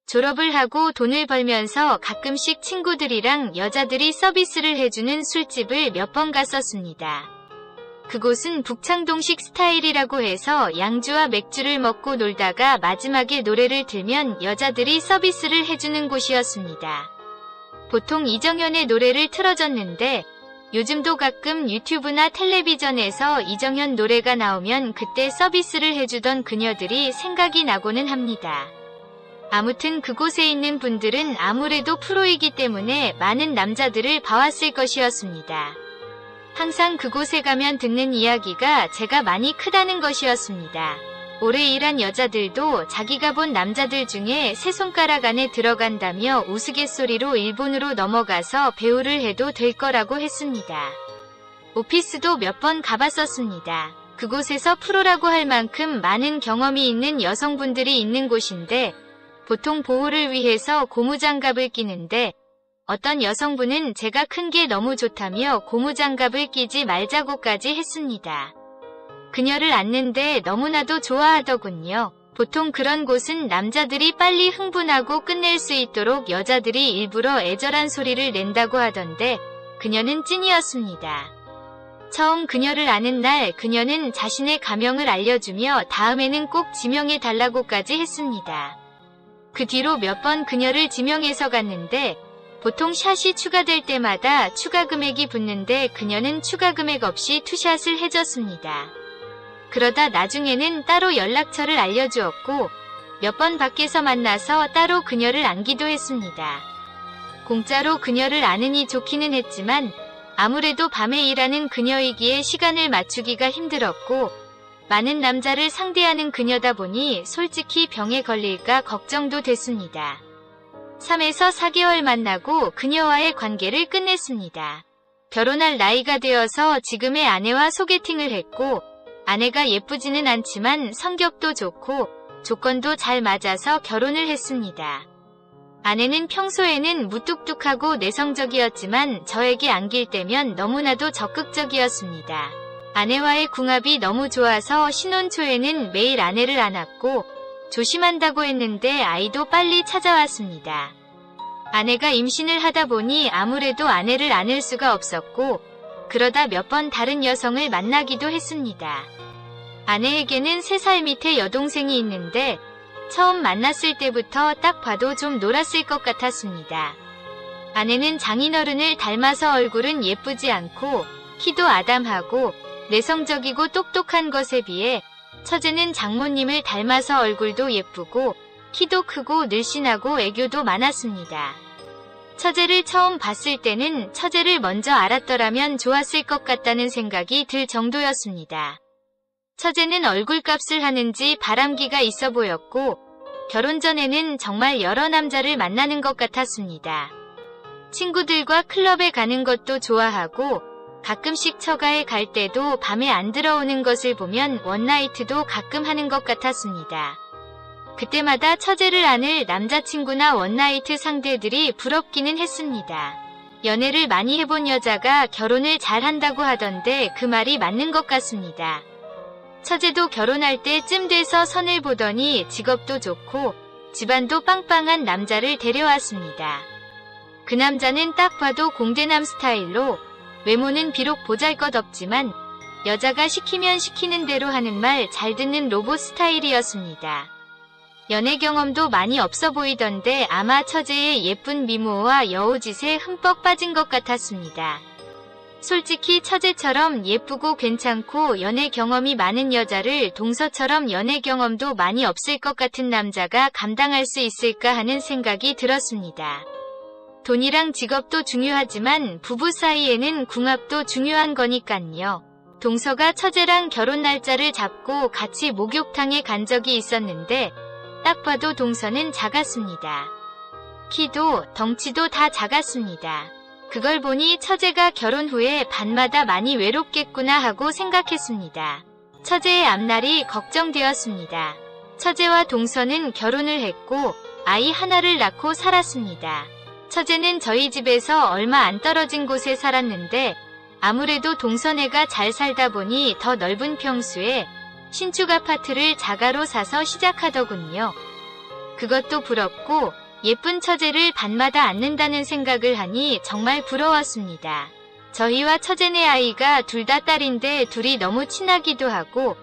Speaker 11: 졸업을 하고 돈을 벌면서 가끔씩 친구들이랑 여자들이 서비스를 해주는 술집을 몇 번 갔었습니다. 그곳은 북창동식 스타일이라고 해서 양주와 맥주를 먹고 놀다가 마지막에 노래를 틀면 여자들이 서비스를 해주는 곳이었습니다. 보통 이정현의 노래를 틀어줬는데 요즘도 가끔 유튜브나 텔레비전에서 이정현 노래가 나오면 그때 서비스를 해주던 그녀들이 생각이 나고는 합니다. 아무튼 그곳에 있는 분들은 아무래도 프로이기 때문에 많은 남자들을 봐왔을 것이었습니다. 항상 그곳에 가면 듣는 이야기가 제가 많이 크다는 것이었습니다. 오래 일한 여자들도 자기가 본 남자들 중에 세 손가락 안에 들어간다며 우스갯소리로 일본으로 넘어가서 배우를 해도 될 거라고 했습니다. 오피스도 몇 번 가봤었습니다. 그곳에서 프로라고 할 만큼 많은 경험이 있는 여성분들이 있는 곳인데 보통 보호를 위해서 고무장갑을 끼는데 어떤 여성분은 제가 큰 게 너무 좋다며 고무장갑을 끼지 말자고까지 했습니다. 그녀를 안는데 너무나도 좋아하더군요. 보통 그런 곳은 남자들이 빨리 흥분하고 끝낼 수 있도록 여자들이 일부러 애절한 소리를 낸다고 하던데 그녀는 찐이었습니다. 처음 그녀를 아는 날 그녀는 자신의 가명을 알려주며 다음에는 꼭 지명해 달라고까지 했습니다. 그 뒤로 몇 번 그녀를 지명해서 갔는데 보통 샷이 추가될 때마다 추가 금액이 붙는데 그녀는 추가 금액 없이 투샷을 해줬습니다. 그러다 나중에는 따로 연락처를 알려주었고 몇 번 밖에서 만나서 따로 그녀를 안기도 했습니다. 공짜로 그녀를 아느니 좋기는 했지만 아무래도 밤에 일하는 그녀이기에 시간을 맞추기가 힘들었고 많은 남자를 상대하는 그녀다 보니 솔직히 병에 걸릴까 걱정도 됐습니다. 3에서 4개월 만나고 그녀와의 관계를 끝냈습니다. 결혼할 나이가 되어서 지금의 아내와 소개팅을 했고 아내가 예쁘지는 않지만 성격도 좋고 조건도 잘 맞아서 결혼을 했습니다. 아내는 평소에는 무뚝뚝하고 내성적이었지만 저에게 안길 때면 너무나도 적극적이었습니다. 아내와의 궁합이 너무 좋아서 신혼 초에는 매일 아내를 안았고 조심한다고 했는데 아이도 빨리 찾아왔습니다. 아내가 임신을 하다 보니 아무래도 아내를 안을 수가 없었고 그러다 몇 번 다른 여성을 만나기도 했습니다. 아내에게는 3살 밑에 여동생이 있는데 처음 만났을 때부터 딱 봐도 좀 놀았을 것 같았습니다. 아내는 장인어른을 닮아서 얼굴은 예쁘지 않고 키도 아담하고 내성적이고 똑똑한 것에 비해 처제는 장모님을 닮아서 얼굴도 예쁘고 키도 크고 늘씬하고 애교도 많았습니다. 처제를 처음 봤을 때는 처제를 먼저 알았더라면 좋았을 것 같다는 생각이 들 정도였습니다. 처제는 얼굴값을 하는지 바람기가 있어 보였고 결혼 전에는 정말 여러 남자를 만나는 것 같았습니다. 친구들과 클럽에 가는 것도 좋아하고 가끔씩 처가에 갈 때도 밤에 안 들어오는 것을 보면 원나이트도 가끔 하는 것 같았습니다. 그때마다 처제를 안을 남자친구나 원나이트 상대들이 부럽기는 했습니다. 연애를 많이 해본 여자가 결혼을 잘 한다고 하던데 그 말이 맞는 것 같습니다. 처제도 결혼할 때쯤 돼서 선을 보더니 직업도 좋고 집안도 빵빵한 남자를 데려왔습니다. 그 남자는 딱 봐도 공대남 스타일로 외모는 비록 보잘것없지만 여자가 시키면 시키는 대로 하는 말 잘 듣는 로봇 스타일이었습니다. 연애 경험도 많이 없어 보이던데 아마 처제의 예쁜 미모와 여우짓에 흠뻑 빠진 것 같았습니다. 솔직히 처제처럼 예쁘고 괜찮고 연애 경험이 많은 여자를 동서처럼 연애 경험도 많이 없을 것 같은 남자가 감당할 수 있을까 하는 생각이 들었습니다. 돈이랑 직업도 중요하지만 부부 사이에는 궁합도 중요한 거니깐요. 동서가 처제랑 결혼 날짜를 잡고 같이 목욕탕에 간 적이 있었는데 딱 봐도 동서는 작았습니다. 키도 덩치도 다 작았습니다. 그걸 보니 처제가 결혼 후에 밤마다 많이 외롭겠구나 하고 생각했습니다. 처제의 앞날이 걱정되었습니다. 처제와 동서는 결혼을 했고 아이 하나를 낳고 살았습니다. 처제는 저희 집에서 얼마 안 떨어진 곳에 살았는데 아무래도 동서네가 잘 살다 보니 더 넓은 평수에 신축 아파트를 자가로 사서 시작하더군요. 그것도 부럽고 예쁜 처제를 밤마다 안는다는 생각을 하니 정말 부러웠습니다. 저희와 처제네 아이가 둘 다 딸인데 둘이 너무 친하기도 하고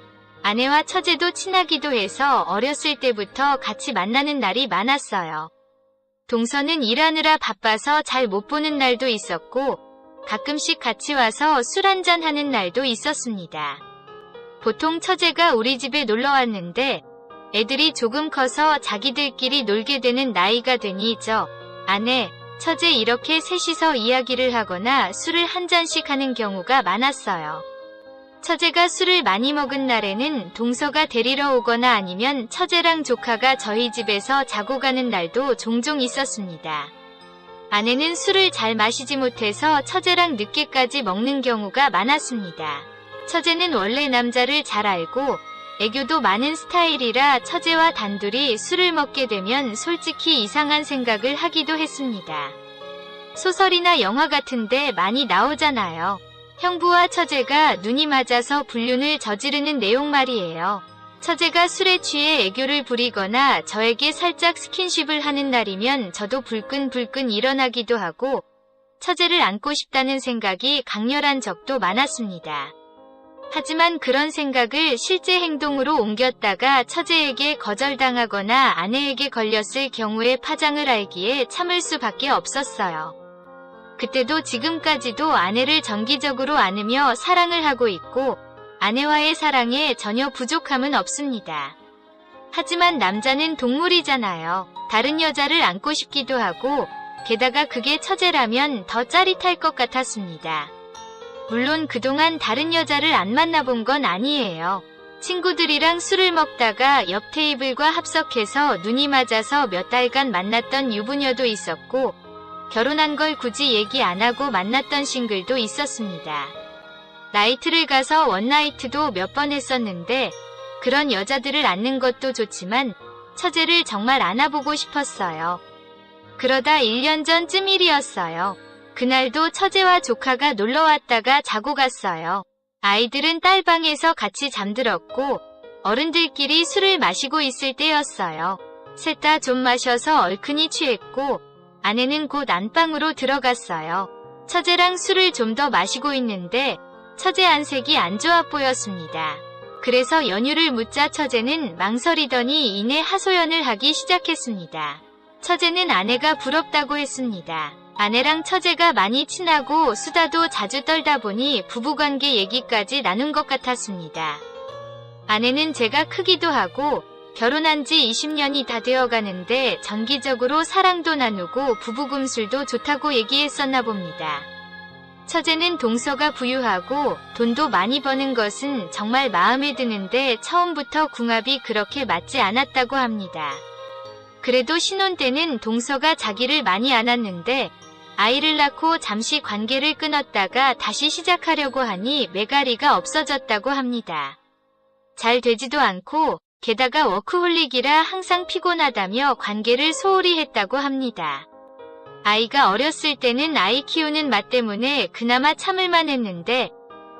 Speaker 11: 아내와 처제도 친하기도 해서 어렸을 때부터 같이 만나는 날이 많았어요. 동서는 일하느라 바빠서 잘 못 보는 날도 있었고 가끔씩 같이 와서 술 한잔 하는 날도 있었습니다. 보통 처제가 우리 집에 놀러 왔는데 애들이 조금 커서 자기들끼리 놀게 되는 나이가 되니 아내, 처제 이렇게 셋이서 이야기를 하거나 술을 한 잔씩 하는 경우가 많았어요. 처제가 술을 많이 먹은 날에는 동서가 데리러 오거나 아니면 처제랑 조카가 저희 집에서 자고 가는 날도 종종 있었습니다. 아내는 술을 잘 마시지 못해서 처제랑 늦게까지 먹는 경우가 많았습니다. 처제는 원래 남자를 잘 알고 애교도 많은 스타일이라 처제와 단둘이 술을 먹게 되면 솔직히 이상한 생각을 하기도 했습니다. 소설이나 영화 같은데 많이 나오잖아요. 형부와 처제가 눈이 맞아서 불륜을 저지르는 내용 말이에요. 처제가 술에 취해 애교를 부리거나 저에게 살짝 스킨십을 하는 날이면 저도 불끈불끈 일어나기도 하고 처제를 안고 싶다는 생각이 강렬한 적도 많았습니다. 하지만 그런 생각을 실제 행동으로 옮겼다가 처제에게 거절당하거나 아내에게 걸렸을 경우의 파장을 알기에 참을 수밖에 없었어요. 그때도 지금까지도 아내를 정기적으로 안으며 사랑을 하고 있고 아내와의 사랑에 전혀 부족함은 없습니다. 하지만 남자는 동물이잖아요. 다른 여자를 안고 싶기도 하고 게다가 그게 처제라면 더 짜릿할 것 같았습니다. 물론 그동안 다른 여자를 안 만나본 건 아니에요. 친구들이랑 술을 먹다가 옆 테이블과 합석해서 눈이 맞아서 몇 달간 만났던 유부녀도 있었고 결혼한 걸 굳이 얘기 안 하고 만났던 싱글도 있었습니다. 나이트를 가서 원나이트도 몇 번 했었는데 그런 여자들을 안는 것도 좋지만 처제를 정말 안아보고 싶었어요. 그러다 1년 전쯤 일이었어요. 그날도 처제와 조카가 놀러 왔다가 자고 갔어요. 아이들은 딸방에서 같이 잠들었고 어른들끼리 술을 마시고 있을 때였어요. 셋 다 좀 마셔서 얼큰이 취했고 아내는 곧 안방으로 들어갔어요. 처제랑 술을 좀 더 마시고 있는데 처제 안색이 안 좋아 보였습니다. 그래서 연유를 묻자 처제는 망설이더니 이내 하소연을 하기 시작했습니다. 처제는 아내가 부럽다고 했습니다. 아내랑 처제가 많이 친하고 수다도 자주 떨다 보니 부부관계 얘기까지 나눈 것 같았습니다. 아내는 제가 크기도 하고 결혼한 지 20년이 다 되어가는데 정기적으로 사랑도 나누고 부부금술도 좋다고 얘기했었나 봅니다. 처제는 동서가 부유하고 돈도 많이 버는 것은 정말 마음에 드는데 처음부터 궁합이 그렇게 맞지 않았다고 합니다. 그래도 신혼 때는 동서가 자기를 많이 안았는데 아이를 낳고 잠시 관계를 끊었다가 다시 시작하려고 하니 매가리가 없어졌다고 합니다. 잘 되지도 않고 게다가 워크홀릭이라 항상 피곤하다며 관계를 소홀히 했다고 합니다. 아이가 어렸을 때는 아이 키우는 맛 때문에 그나마 참을만 했는데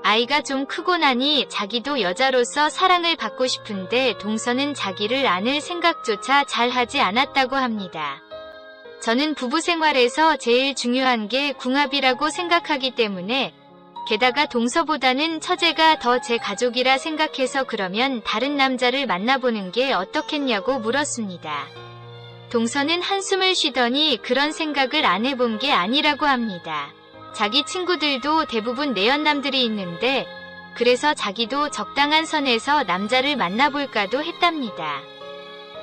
Speaker 11: 아이가 좀 크고 나니 자기도 여자로서 사랑을 받고 싶은데 동서는 자기를 안을 생각조차 잘 하지 않았다고 합니다. 저는 부부 생활에서 제일 중요한 게 궁합이라고 생각하기 때문에 게다가 동서보다는 처제가 더 제 가족이라 생각해서 그러면 다른 남자를 만나보는 게 어떻겠냐고 물었습니다. 동서는 한숨을 쉬더니 그런 생각을 안 해본 게 아니라고 합니다. 자기 친구들도 대부분 내연남들이 있는데 그래서 자기도 적당한 선에서 남자를 만나볼까도 했답니다.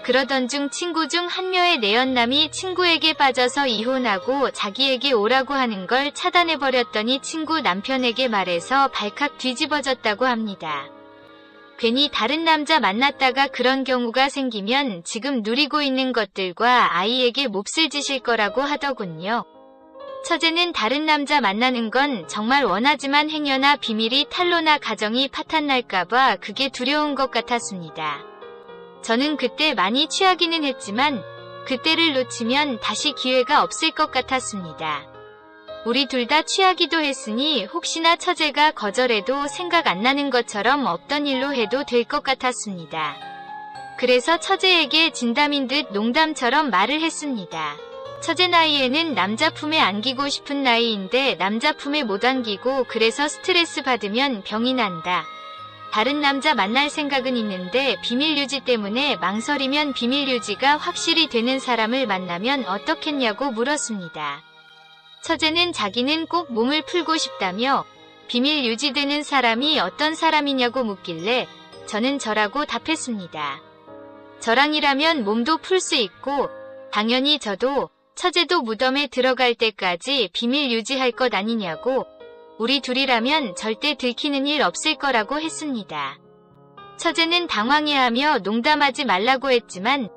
Speaker 11: 그러던 중 친구 중 한 명의 내연남이 친구에게 빠져서 이혼하고 자기에게 오라고 하는 걸 차단해버렸더니 친구 남편에게 말해서 발칵 뒤집어졌다고 합니다. 괜히 다른 남자 만났다가 그런 경우가 생기면 지금 누리고 있는 것들과 아이에게 몹쓸 짓일 거라고 하더군요. 처제는 다른 남자 만나는 건 정말 원하지만 행여나 비밀이 탄로나 가정이 파탄날까봐 그게 두려운 것 같았습니다. 저는 그때 많이 취하기는 했지만 그때를 놓치면 다시 기회가 없을 것 같았습니다. 우리 둘 다 취하기도 했으니 혹시나 처제가 거절해도 생각 안 나는 것처럼 없던 일로 해도 될 것 같았습니다. 그래서 처제에게 진담인 듯 농담처럼 말을 했습니다. 처제 나이에는 남자 품에 안기고 싶은 나이인데 남자 품에 못 안기고 그래서 스트레스 받으면 병이 난다. 다른 남자 만날 생각은 있는데 비밀 유지 때문에 망설이면 비밀 유지가 확실히 되는 사람을 만나면 어떻겠냐고 물었습니다. 처제는 자기는 꼭 몸을 풀고 싶다며 비밀 유지되는 사람이 어떤 사람이냐고 묻길래 저는 저라고 답했습니다. 저랑이라면 몸도 풀 수 있고 당연히 저도 처제도 무덤에 들어갈 때까지 비밀 유지할 것 아니냐고 우리 둘이라면 절대 들키는 일 없을 거라고 했습니다. 처제는 당황해하며 농담하지 말라고 했지만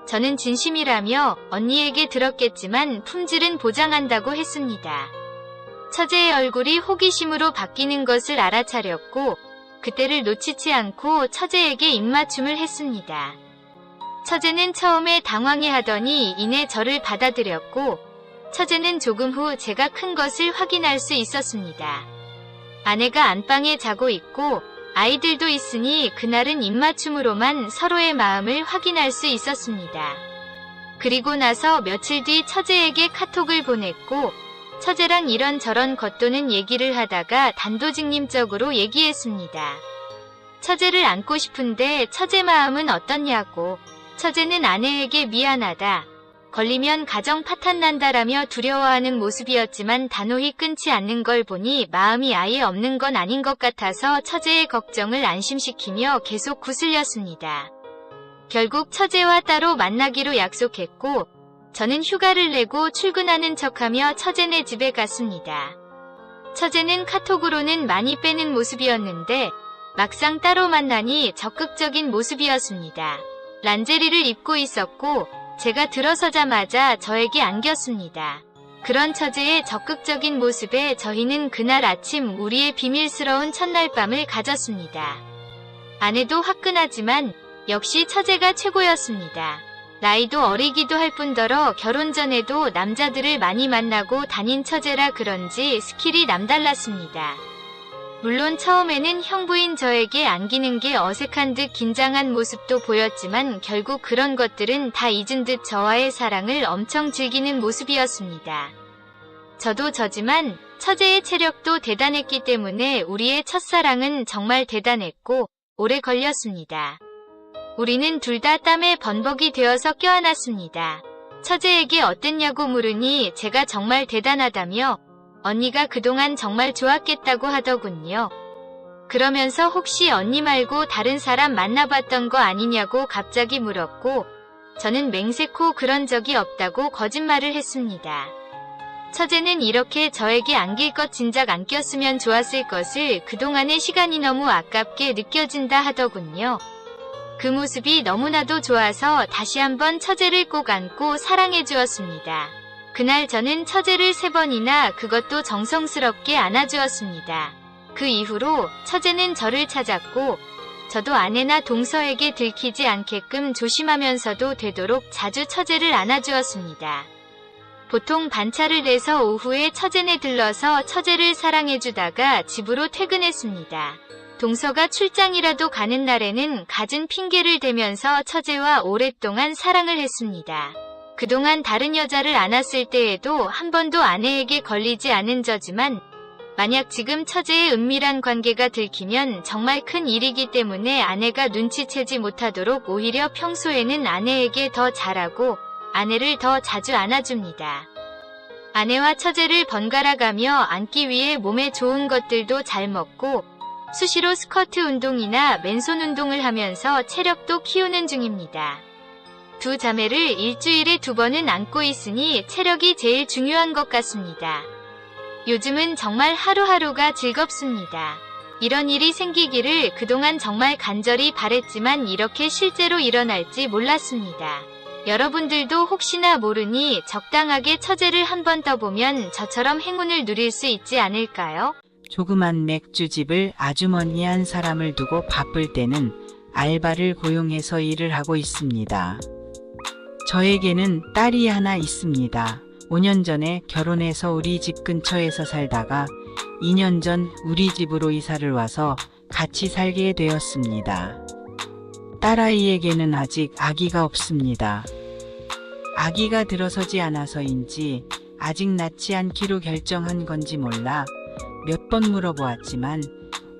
Speaker 11: 저는 진심이라며 언니에게 들었겠지만 품질은 보장한다고 했습니다. 처제의 얼굴이 호기심으로 바뀌는 것을 알아차렸고 그때를 놓치지 않고 처제에게 입맞춤을 했습니다. 처제는 처음에 당황해하더니 이내 저를 받아들였고 처제는 조금 후 제가 큰 것을 확인할 수 있었습니다. 아내가 안방에 자고 있고 아이들도 있으니 그날은 입맞춤으로만 서로의 마음을 확인할 수 있었습니다. 그리고 나서 며칠 뒤 처제에게 카톡을 보냈고 처제랑 이런저런 겉도는 얘기를 하다가 단도직입적으로 얘기했습니다. 처제를 안고 싶은데 처제 마음은 어떻냐고. 처제는 아내에게 미안하다. 걸리면 가정 파탄난다라며 두려워하는 모습이었지만 단호히 끊지 않는 걸 보니 마음이 아예 없는 건 아닌 것 같아서 처제의 걱정을 안심시키며 계속 구슬렸습니다. 결국 처제와 따로 만나기로 약속했고 저는 휴가를 내고 출근하는 척하며 처제네 집에 갔습니다. 처제는 카톡으로는 많이 빼는 모습이었는데 막상 따로 만나니 적극적인 모습이었습니다. 란제리를 입고 있었고 제가 들어서자마자 저에게 안겼습니다. 그런 처제의 적극적인 모습에 저희는 그날 아침 우리의 비밀스러운 첫날 밤을 가졌습니다. 아내도 화끈하지만 역시 처제가 최고였습니다. 나이도 어리기도 할 뿐더러 결혼 전에도 남자들을 많이 만나고 다닌 처제라 그런지 스킬이 남달랐습니다. 물론 처음에는 형부인 저에게 안기는 게 어색한 듯 긴장한 모습도 보였지만 결국 그런 것들은 다 잊은 듯 저와의 사랑을 엄청 즐기는 모습이었습니다. 저도 저지만 처제의 체력도 대단했기 때문에 우리의 첫사랑은 정말 대단했고 오래 걸렸습니다. 우리는 둘 다 땀에 번복이 되어서 껴안았습니다. 처제에게 어땠냐고 물으니 제가 정말 대단하다며 언니가 그동안 정말 좋았겠다고 하더군요. 그러면서 혹시 언니 말고 다른 사람 만나봤던 거 아니냐고 갑자기 물었고 저는 맹세코 그런 적이 없다고 거짓말을 했습니다. 처제는 이렇게 저에게 안길 것 진작 안 꼈으면 좋았을 것을 그동안의 시간이 너무 아깝게 느껴진다 하더군요. 그 모습이 너무나도 좋아서 다시 한번 처제를 꼭 안고 사랑해 주었습니다. 그날 저는 처제를 3번이나 그것도 정성스럽게 안아주었습니다. 그 이후로 처제는 저를 찾았고 저도 아내나 동서에게 들키지 않게끔 조심하면서도 되도록 자주 처제를 안아주었습니다. 보통 반차를 내서 오후에 처제네 들러서 처제를 사랑해주다가 집으로 퇴근했습니다. 동서가 출장이라도 가는 날에는 갖은 핑계를 대면서 처제와 오랫동안 사랑을 했습니다. 그동안 다른 여자를 안았을 때에도 한 번도 아내에게 걸리지 않은 저지만 만약 지금 처제의 은밀한 관계가 들키면 정말 큰 일이기 때문에 아내가 눈치채지 못하도록 오히려 평소에는 아내에게 더 잘하고 아내를 더 자주 안아줍니다. 아내와 처제를 번갈아 가며 안기 위해 몸에 좋은 것들도 잘 먹고 수시로 스쿼트 운동이나 맨손 운동을 하면서 체력도 키우는 중입니다. 두 자매를 일주일에 2번은 안고 있으니 체력이 제일 중요한 것 같습니다. 요즘은 정말 하루하루가 즐겁습니다. 이런 일이 생기기를 그동안 정말 간절히 바랬지만 이렇게 실제로 일어날지 몰랐습니다. 여러분들도 혹시나 모르니 적당하게 처제를 한 번 떠보면 저처럼 행운을 누릴 수 있지 않을까요?
Speaker 12: 조그만 맥주집을 아주머니 한 사람을 두고 바쁠 때는 알바를 고용해서 일을 하고 있습니다. 저에게는 딸이 하나 있습니다. 5년 전에 결혼해서 우리 집 근처에서 살다가 2년 전 우리 집으로 이사를 와서 같이 살게 되었습니다. 딸아이에게는 아직 아기가 없습니다. 아기가 들어서지 않아서인지 아직 낳지 않기로 결정한 건지 몰라 몇 번 물어보았지만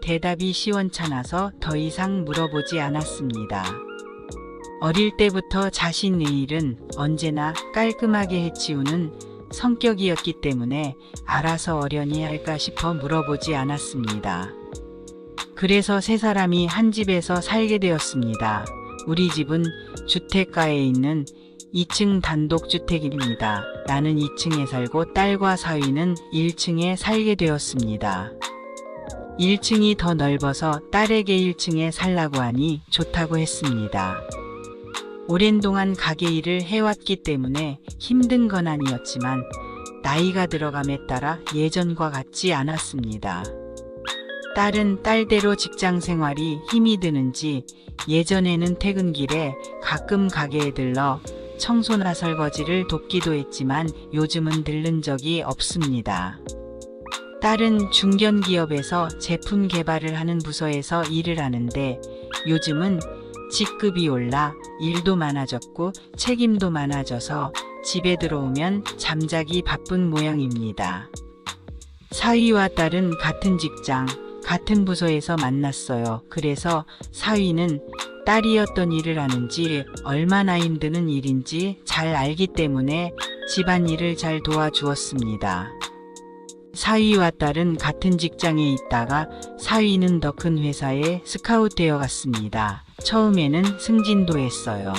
Speaker 12: 대답이 시원찮아서 더 이상 물어보지 않았습니다. 어릴 때부터 자신의 일은 언제나 깔끔하게 해치우는 성격이었기 때문에 알아서 어련히 할까 싶어 물어보지 않았습니다. 그래서 3사람이 한 집에서 살게 되었습니다. 우리 집은 주택가에 있는 2층 단독주택입니다. 나는 2층에 살고 딸과 사위는 1층에 살게 되었습니다. 1층이 더 넓어서 딸에게 1층에 살라고 하니 좋다고 했습니다. 오랜 동안 가게 일을 해왔기 때문에 힘든 건 아니었지만 나이가 들어감에 따라 예전과 같지 않았습니다. 딸은 딸대로 직장 생활이 힘이 드는지 예전에는 퇴근길에 가끔 가게에 들러 청소나 설거지를 돕기도 했지만 요즘은 들른 적이 없습니다. 딸은 중견기업에서 제품 개발을 하는 부서에서 일을 하는데 요즘은 직급이 올라 일도 많아졌고 책임도 많아져서 집에 들어오면 잠자기 바쁜 모양입니다. 사위와 딸은 같은 직장, 같은 부서에서 만났어요. 그래서 사위는 딸이 어떤 일을 하는지, 얼마나 힘드는 일인지 잘 알기 때문에 집안일을 잘 도와주었습니다. 사위와 딸은 같은 직장에 있다가 사위는 더 큰 회사에 스카웃되어 갔습니다. 처음에는 승진도 했어요.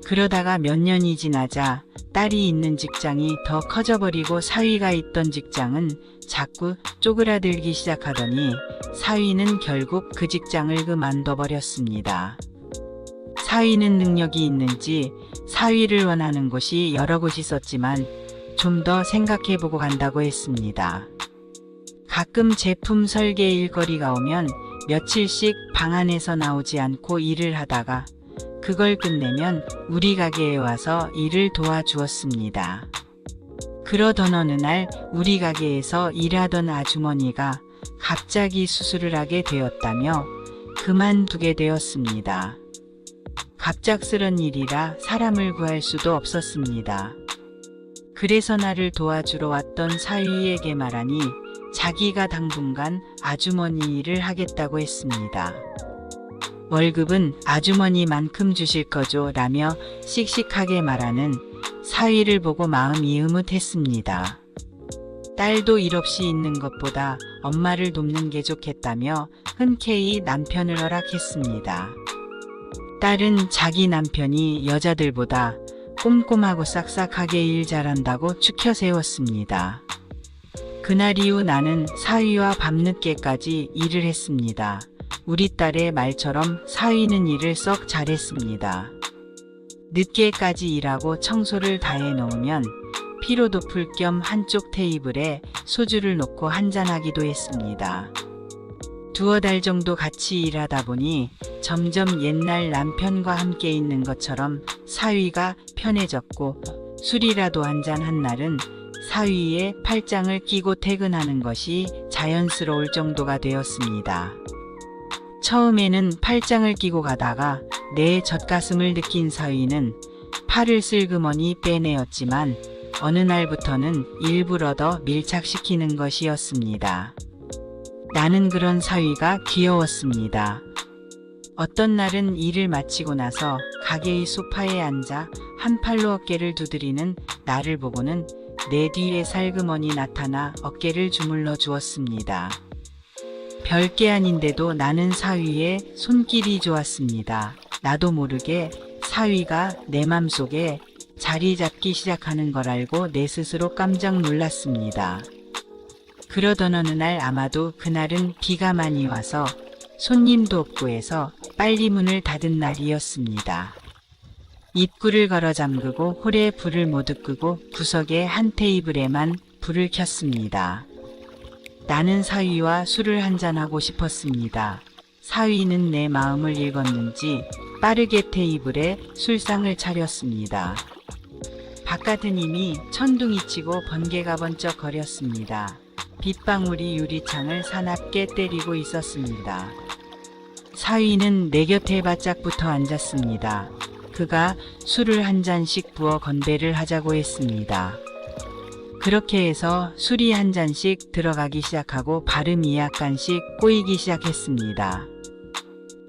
Speaker 12: 그러다가 몇 년이 지나자 딸이 있는 직장이 더 커져버리고 사위가 있던 직장은 자꾸 쪼그라들기 시작하더니 사위는 결국 그 직장을 그만둬버렸습니다. 사위는 능력이 있는지 사위를 원하는 곳이 여러 곳 있었지만 좀 더 생각해보고 간다고 했습니다. 가끔 제품 설계 일거리가 오면 며칠씩 방 안에서 나오지 않고 일을 하다가 그걸 끝내면 우리 가게에 와서 일을 도와주었습니다. 그러던 어느 날 우리 가게에서 일하던 아주머니가 갑자기 수술을 하게 되었다며 그만두게 되었습니다. 갑작스런 일이라 사람을 구할 수도 없었습니다. 그래서 나를 도와주러 왔던 사위에게 말하니 자기가 당분간 아주머니 일을 하겠다고 했습니다. 월급은 아주머니만큼 주실 거죠 라며 씩씩하게 말하는 사위를 보고 마음이 흐뭇했습니다. 딸도 일 없이 있는 것보다 엄마를 돕는 게 좋겠다며 흔쾌히 남편을 허락했습니다. 딸은 자기 남편이 여자들보다 꼼꼼하고 싹싹하게 일 잘한다고 추켜 세웠습니다. 그날 이후 나는 사위와 밤늦게까지 일을 했습니다. 우리 딸의 말처럼 사위는 일을 썩 잘했습니다. 늦게까지 일하고 청소를 다 해놓으면 피로도 풀 겸 한쪽 테이블에 소주를 놓고 한잔하기도 했습니다. 두어 달 정도 같이 일하다 보니 점점 옛날 남편과 함께 있는 것처럼 사위가 편해졌고 술이라도 한잔한 날은 사위의 팔짱을 끼고 퇴근하는 것이 자연스러울 정도가 되었습니다. 처음에는 팔짱을 끼고 가다가 내 젖가슴을 느낀 사위는 팔을 슬그머니 빼내었지만 어느 날부터는 일부러 더 밀착시키는 것이었습니다. 나는 그런 사위가 귀여웠습니다. 어떤 날은 일을 마치고 나서 가게의 소파에 앉아 한 팔로 어깨를 두드리는 나를 보고는 내 뒤에 살그머니 나타나 어깨를 주물러 주었습니다. 별게 아닌데도 나는 사위의 손길이 좋았습니다. 나도 모르게 사위가 내 맘속에 자리 잡기 시작하는 걸 알고 내 스스로 깜짝 놀랐습니다. 그러던 어느 날 아마도 그날은 비가 많이 와서 손님도 없고 해서 빨리 문을 닫은 날이었습니다. 입구를 걸어 잠그고 홀에 불을 모두 끄고 구석의 한 테이블에만 불을 켰습니다. 나는 사위와 술을 한잔하고 싶었습니다. 사위는 내 마음을 읽었는지 빠르게 테이블에 술상을 차렸습니다. 바깥은 이미 천둥이 치고 번개가 번쩍 거렸습니다. 빗방울이 유리창을 사납게 때리고 있었습니다. 사위는 내 곁에 바짝 붙어 앉았습니다. 그가 술을 한 잔씩 부어 건배를 하자고 했습니다. 그렇게 해서 술이 한 잔씩 들어가기 시작하고 발음이 약간씩 꼬이기 시작했습니다.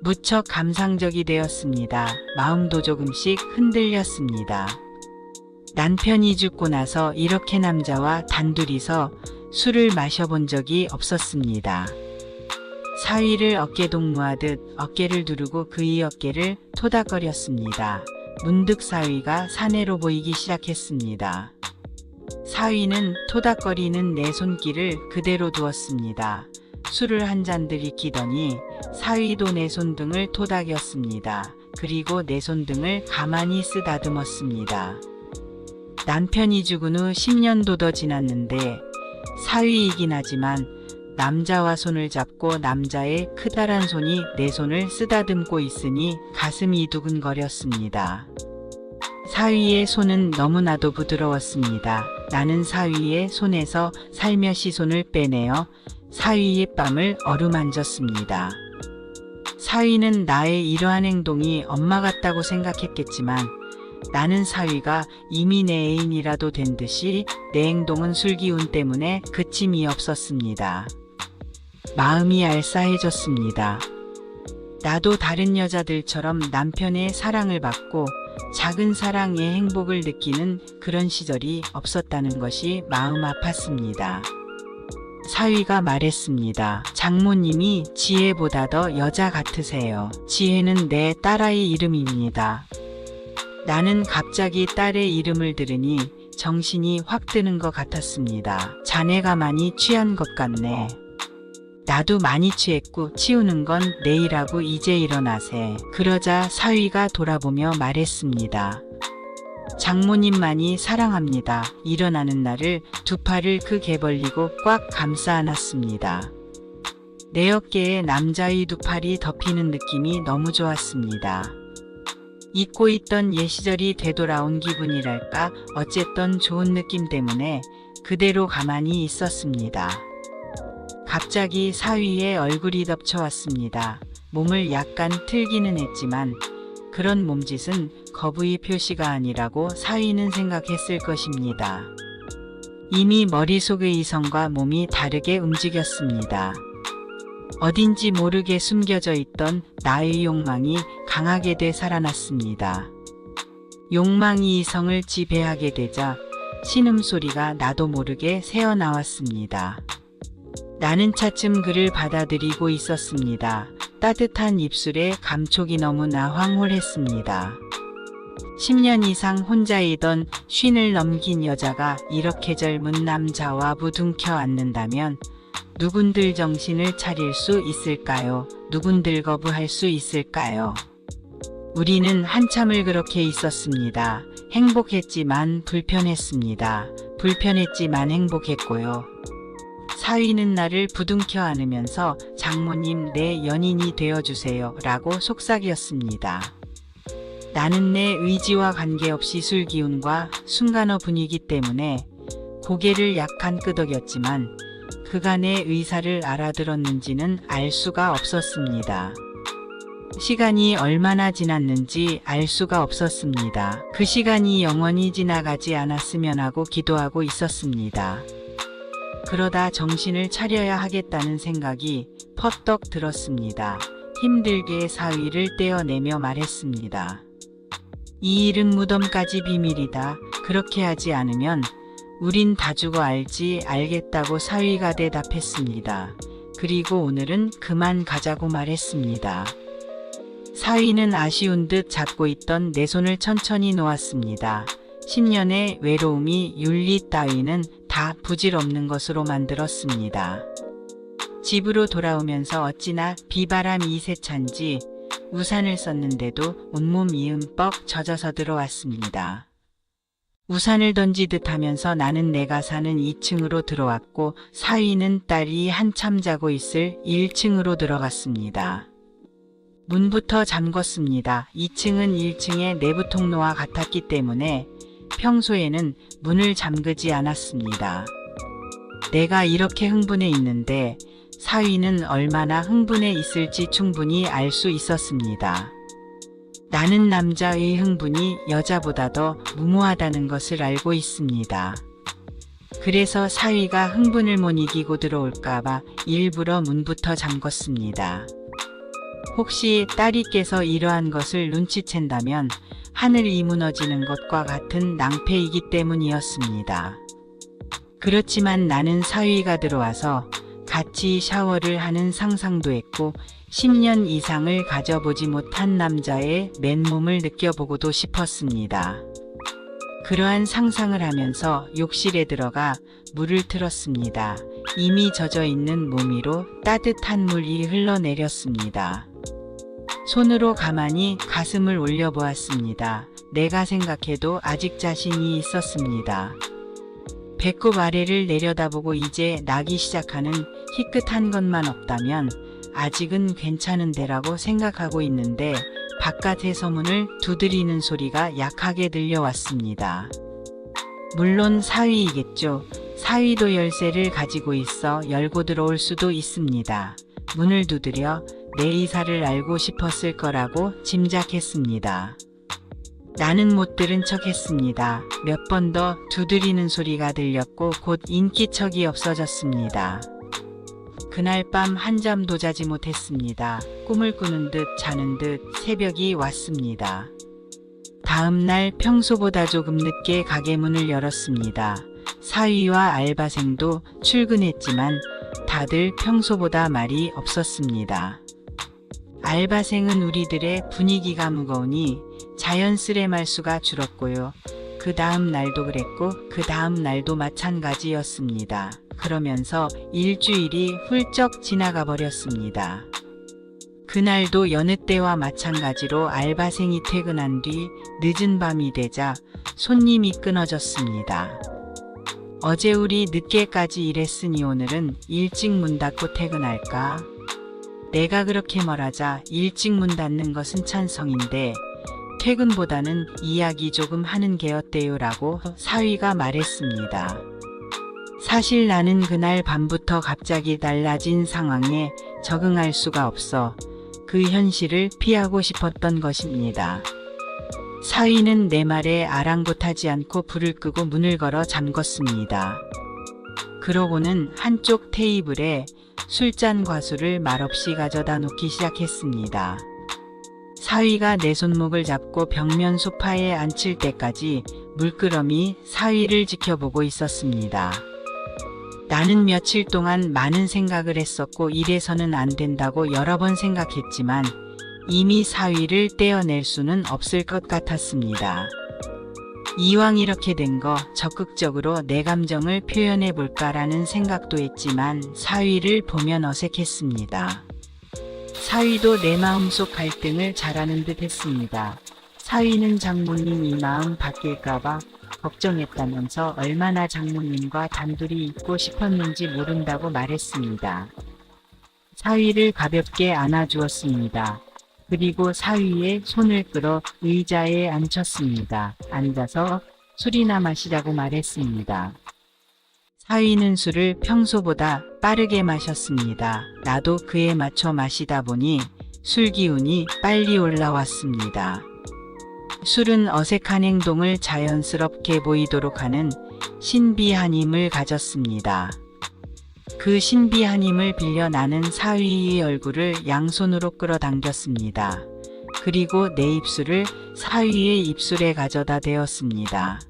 Speaker 12: 무척 감상적이 되었습니다. 마음도 조금씩 흔들렸습니다. 남편이 죽고 나서 이렇게 남자와 단둘이서 술을 마셔본 적이 없었습니다. 사위를 어깨동무하듯 어깨를 두르고 그의 어깨를 토닥거렸습니다. 문득 사위가 사내로 보이기 시작했습니다. 사위는 토닥거리는 내 손길을 그대로 두었습니다. 술을 한 잔 들이키더니 사위도 내 손등을 토닥였습니다. 그리고 내 손등을 가만히 쓰다듬었습니다. 남편이 죽은 후 10년도 더 지났는데 사위이긴 하지만 남자와 손을 잡고 남자의 크다란 손이 내 손을 쓰다듬고 있으니 가슴이 두근거렸습니다. 사위의 손은 너무나도 부드러웠습니다. 나는 사위의 손에서 살며시 손을 빼내어 사위의 뺨을 어루만졌습니다. 사위는 나의 이러한 행동이 엄마 같다고 생각했겠지만 나는 사위가 이미 내 애인이라도 된 듯이 내 행동은 술기운 때문에 그침이 없었습니다. 마음이 알싸해졌습니다. 나도 다른 여자들처럼 남편의 사랑을 받고 작은 사랑의 행복을 느끼는 그런 시절이 없었다는 것이 마음 아팠습니다. 사위가 말했습니다. 장모님이 지혜보다 더 여자 같으세요. 지혜는 내 딸아이 이름입니다. 나는 갑자기 딸의 이름을 들으니 정신이 확 드는 것 같았습니다. 자네가 많이 취한 것 같네. 나도 많이 취했고 치우는 건 내일하고 이제 일어나세. 그러자 사위가 돌아보며 말했습니다. 장모님만이 사랑합니다. 일어나는 날을 두 팔을 크게 벌리고 꽉 감싸 안았습니다. 내 어깨에 남자의 두 팔이 덮이는 느낌이 너무 좋았습니다. 잊고 있던 옛 시절이 되돌아온 기분이랄까 어쨌든 좋은 느낌 때문에 그대로 가만히 있었습니다. 갑자기 사위의 얼굴이 덮쳐왔습니다. 몸을 약간 틀기는 했지만 그런 몸짓은 거부의 표시가 아니라고 사위는 생각했을 것입니다. 이미 머릿속의 이성과 몸이 다르게 움직였습니다. 어딘지 모르게 숨겨져 있던 나의 욕망이 강하게 되살아났습니다. 욕망이 이성을 지배하게 되자 신음소리가 나도 모르게 새어나왔습니다. 나는 차츰 그를 받아들이고 있었습니다. 따뜻한 입술에 감촉이 너무나 황홀했습니다. 10년 이상 혼자이던 쉰을 넘긴 여자가 이렇게 젊은 남자와 부둥켜 안는다면 누군들 정신을 차릴 수 있을까요? 누군들 거부할 수 있을까요? 우리는 한참을 그렇게 있었습니다. 행복했지만 불편했습니다. 불편했지만 행복했고요. 사위는 나를 부둥켜 안으면서 장모님 내 연인이 되어주세요 라고 속삭였습니다. 나는 내 의지와 관계없이 술기운과 순간어 분위기 때문에 고개를 약간 끄덕였지만 그간의 의사를 알아들었는지는 알 수가 없었습니다. 시간이 얼마나 지났는지 알 수가 없었습니다. 그 시간이 영원히 지나가지 않았으면 하고 기도하고 있었습니다. 그러다 정신을 차려야 하겠다는 생각이 퍼떡 들었습니다. 힘들게 사위를 떼어내며 말했습니다. 이 일은 무덤까지 비밀이다. 그렇게 하지 않으면 우린 다 죽어 알지. 알겠다고 사위가 대답했습니다. 그리고 오늘은 그만 가자고 말했습니다. 사위는 아쉬운 듯 잡고 있던 내 손을 천천히 놓았습니다. 10년의 외로움이 윤리 따위는 다 부질없는 것으로 만들었습니다. 집으로 돌아오면서 어찌나 비바람이 세찬지 우산을 썼는데도 온몸이 흠뻑 젖어서 들어왔습니다. 우산을 던지듯 하면서 나는 내가 사는 2층으로 들어왔고 사위는 딸이 한참 자고 있을 1층으로 들어갔습니다. 문부터 잠궜습니다. 2층은 1층의 내부 통로와 같았기 때문에 평소에는 문을 잠그지 않았습니다. 내가 이렇게 흥분해 있는데 사위는 얼마나 흥분해 있을지 충분히 알 수 있었습니다. 나는 남자의 흥분이 여자보다 더 무모하다는 것을 알고 있습니다. 그래서 사위가 흥분을 못 이기고 들어올까봐 일부러 문부터 잠궜습니다. 혹시 딸이께서 이러한 것을 눈치챈다면 하늘이 무너지는 것과 같은 낭패이기 때문이었습니다. 그렇지만 나는 사위가 들어와서 같이 샤워를 하는 상상도 했고 10년 이상을 가져보지 못한 남자의 맨몸을 느껴보고도 싶었습니다. 그러한 상상을 하면서 욕실에 들어가 물을 틀었습니다. 이미 젖어있는 몸 위로 따뜻한 물이 흘러내렸습니다. 손으로 가만히 가슴을 올려보았습니다. 내가 생각해도 아직 자신이 있었습니다. 배꼽 아래를 내려다보고 이제 나기 시작하는 희끗한 것만 없다면 아직은 괜찮은데라고 생각하고 있는데 바깥의 서문을 두드리는 소리가 약하게 들려왔습니다. 물론 사위이겠죠. 사위도 열쇠를 가지고 있어 열고 들어올 수도 있습니다. 문을 두드려 내 의사를 알고 싶었을 거라고 짐작했습니다. 나는 못 들은 척 했습니다. 몇 번 더 두드리는 소리가 들렸고 곧 인기척이 없어졌습니다. 그날 밤 한잠도 자지 못했습니다. 꿈을 꾸는 듯 자는 듯 새벽이 왔습니다. 다음 날 평소보다 조금 늦게 가게 문을 열었습니다. 사위와 알바생도 출근했지만 다들 평소보다 말이 없었습니다. 알바생은 우리들의 분위기가 무거우니 자연스레 말수가 줄었고요. 그 다음 날도 그랬고 그 다음 날도 마찬가지였습니다. 그러면서 일주일이 훌쩍 지나가 버렸습니다. 그날도 여느 때와 마찬가지로 알바생이 퇴근한 뒤 늦은 밤이 되자 손님이 끊어졌습니다. 어제 우리 늦게까지 일했으니 오늘은 일찍 문 닫고 퇴근할까? 내가 그렇게 말하자 일찍 문 닫는 것은 찬성인데 퇴근보다는 이야기 조금 하는 게 어때요? 라고 사위가 말했습니다. 사실 나는 그날 밤부터 갑자기 달라진 상황에 적응할 수가 없어 그 현실을 피하고 싶었던 것입니다. 사위는 내 말에 아랑곳하지 않고 불을 끄고 문을 걸어 잠궜습니다. 그러고는 한쪽 테이블에 술잔 과수를 말없이 가져다 놓기 시작했습니다. 사위가 내 손목을 잡고 벽면 소파에 앉힐 때까지 물끄러미 사위를 지켜보고 있었습니다. 나는 며칠 동안 많은 생각을 했었고 이래서는 안 된다고 여러 번 생각했지만 이미 사위를 떼어낼 수는 없을 것 같았습니다. 이왕 이렇게 된 거 적극적으로 내 감정을 표현해 볼까라는 생각도 했지만 사위를 보면 어색했습니다. 사위도 내 마음속 갈등을 잘 아는 듯 했습니다. 사위는 장모님이 마음 바뀔까봐 걱정했다면서 얼마나 장모님과 단둘이 있고 싶었는지 모른다고 말했습니다. 사위를 가볍게 안아주었습니다. 그리고 사위의 손을 끌어 의자에 앉혔습니다. 앉아서 술이나 마시자고 말했습니다. 사위는 술을 평소보다 빠르게 마셨습니다. 나도 그에 맞춰 마시다 보니 술 기운이 빨리 올라왔습니다. 술은 어색한 행동을 자연스럽게 보이도록 하는 신비한 힘을 가졌습니다. 그 신비한 힘을 빌려 나는 사위의 얼굴을 양손으로 끌어당겼습니다. 그리고 내 입술을 사위의 입술에 가져다 대었습니다.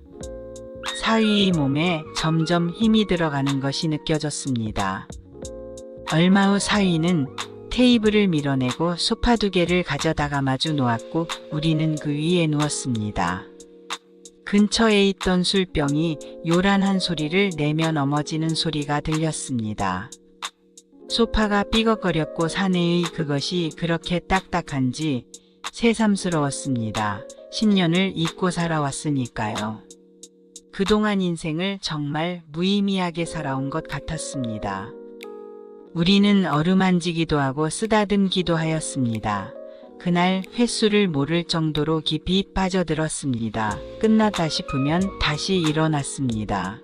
Speaker 12: 사위의 몸에 점점 힘이 들어가는 것이 느껴졌습니다. 얼마 후 사위는 테이블을 밀어내고 소파 2개를 가져다가 마주 놓았고 우리는 그 위에 누웠습니다. 근처에 있던 술병이 요란한 소리를 내며 넘어지는 소리가 들렸습니다. 소파가 삐걱거렸고 사내의 그것이 그렇게 딱딱한지 새삼스러웠습니다. 10년을 잊고 살아왔으니까요. 그동안 인생을 정말 무의미하게 살아온 것 같았습니다. 우리는 어루만지기도 하고 쓰다듬기도 하였습니다. 그날 횟수를 모를 정도로 깊이 빠져들었습니다. 끝났다 싶으면 다시 일어났습니다.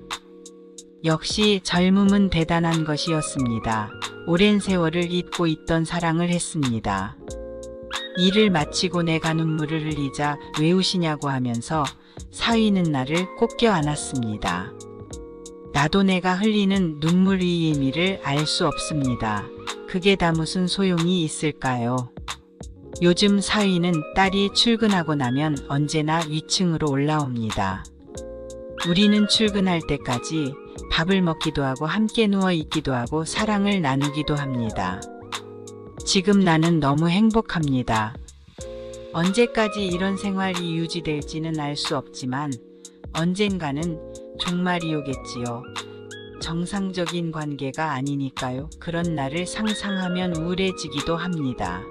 Speaker 12: 역시 젊음은 대단한 것이었습니다. 오랜 세월을 잊고 있던 사랑을 했습니다. 일을 마치고 내가 눈물을 흘리자 왜 우시냐고 하면서 사위는 나를 꼭 껴안았습니다. 나도 내가 흘리는 눈물의 의미를 알 수 없습니다. 그게 다 무슨 소용이 있을까요? 요즘 사위는 딸이 출근하고 나면 언제나 위층으로 올라옵니다. 우리는 출근할 때까지 밥을 먹기도 하고 함께 누워 있기도 하고 사랑을 나누기도 합니다. 지금 나는 너무 행복합니다. 언제까지 이런 생활이 유지될지는 알 수 없지만 언젠가는 종말이 오겠지요. 정상적인 관계가 아니니까요. 그런 날을 상상하면 우울해지기도 합니다.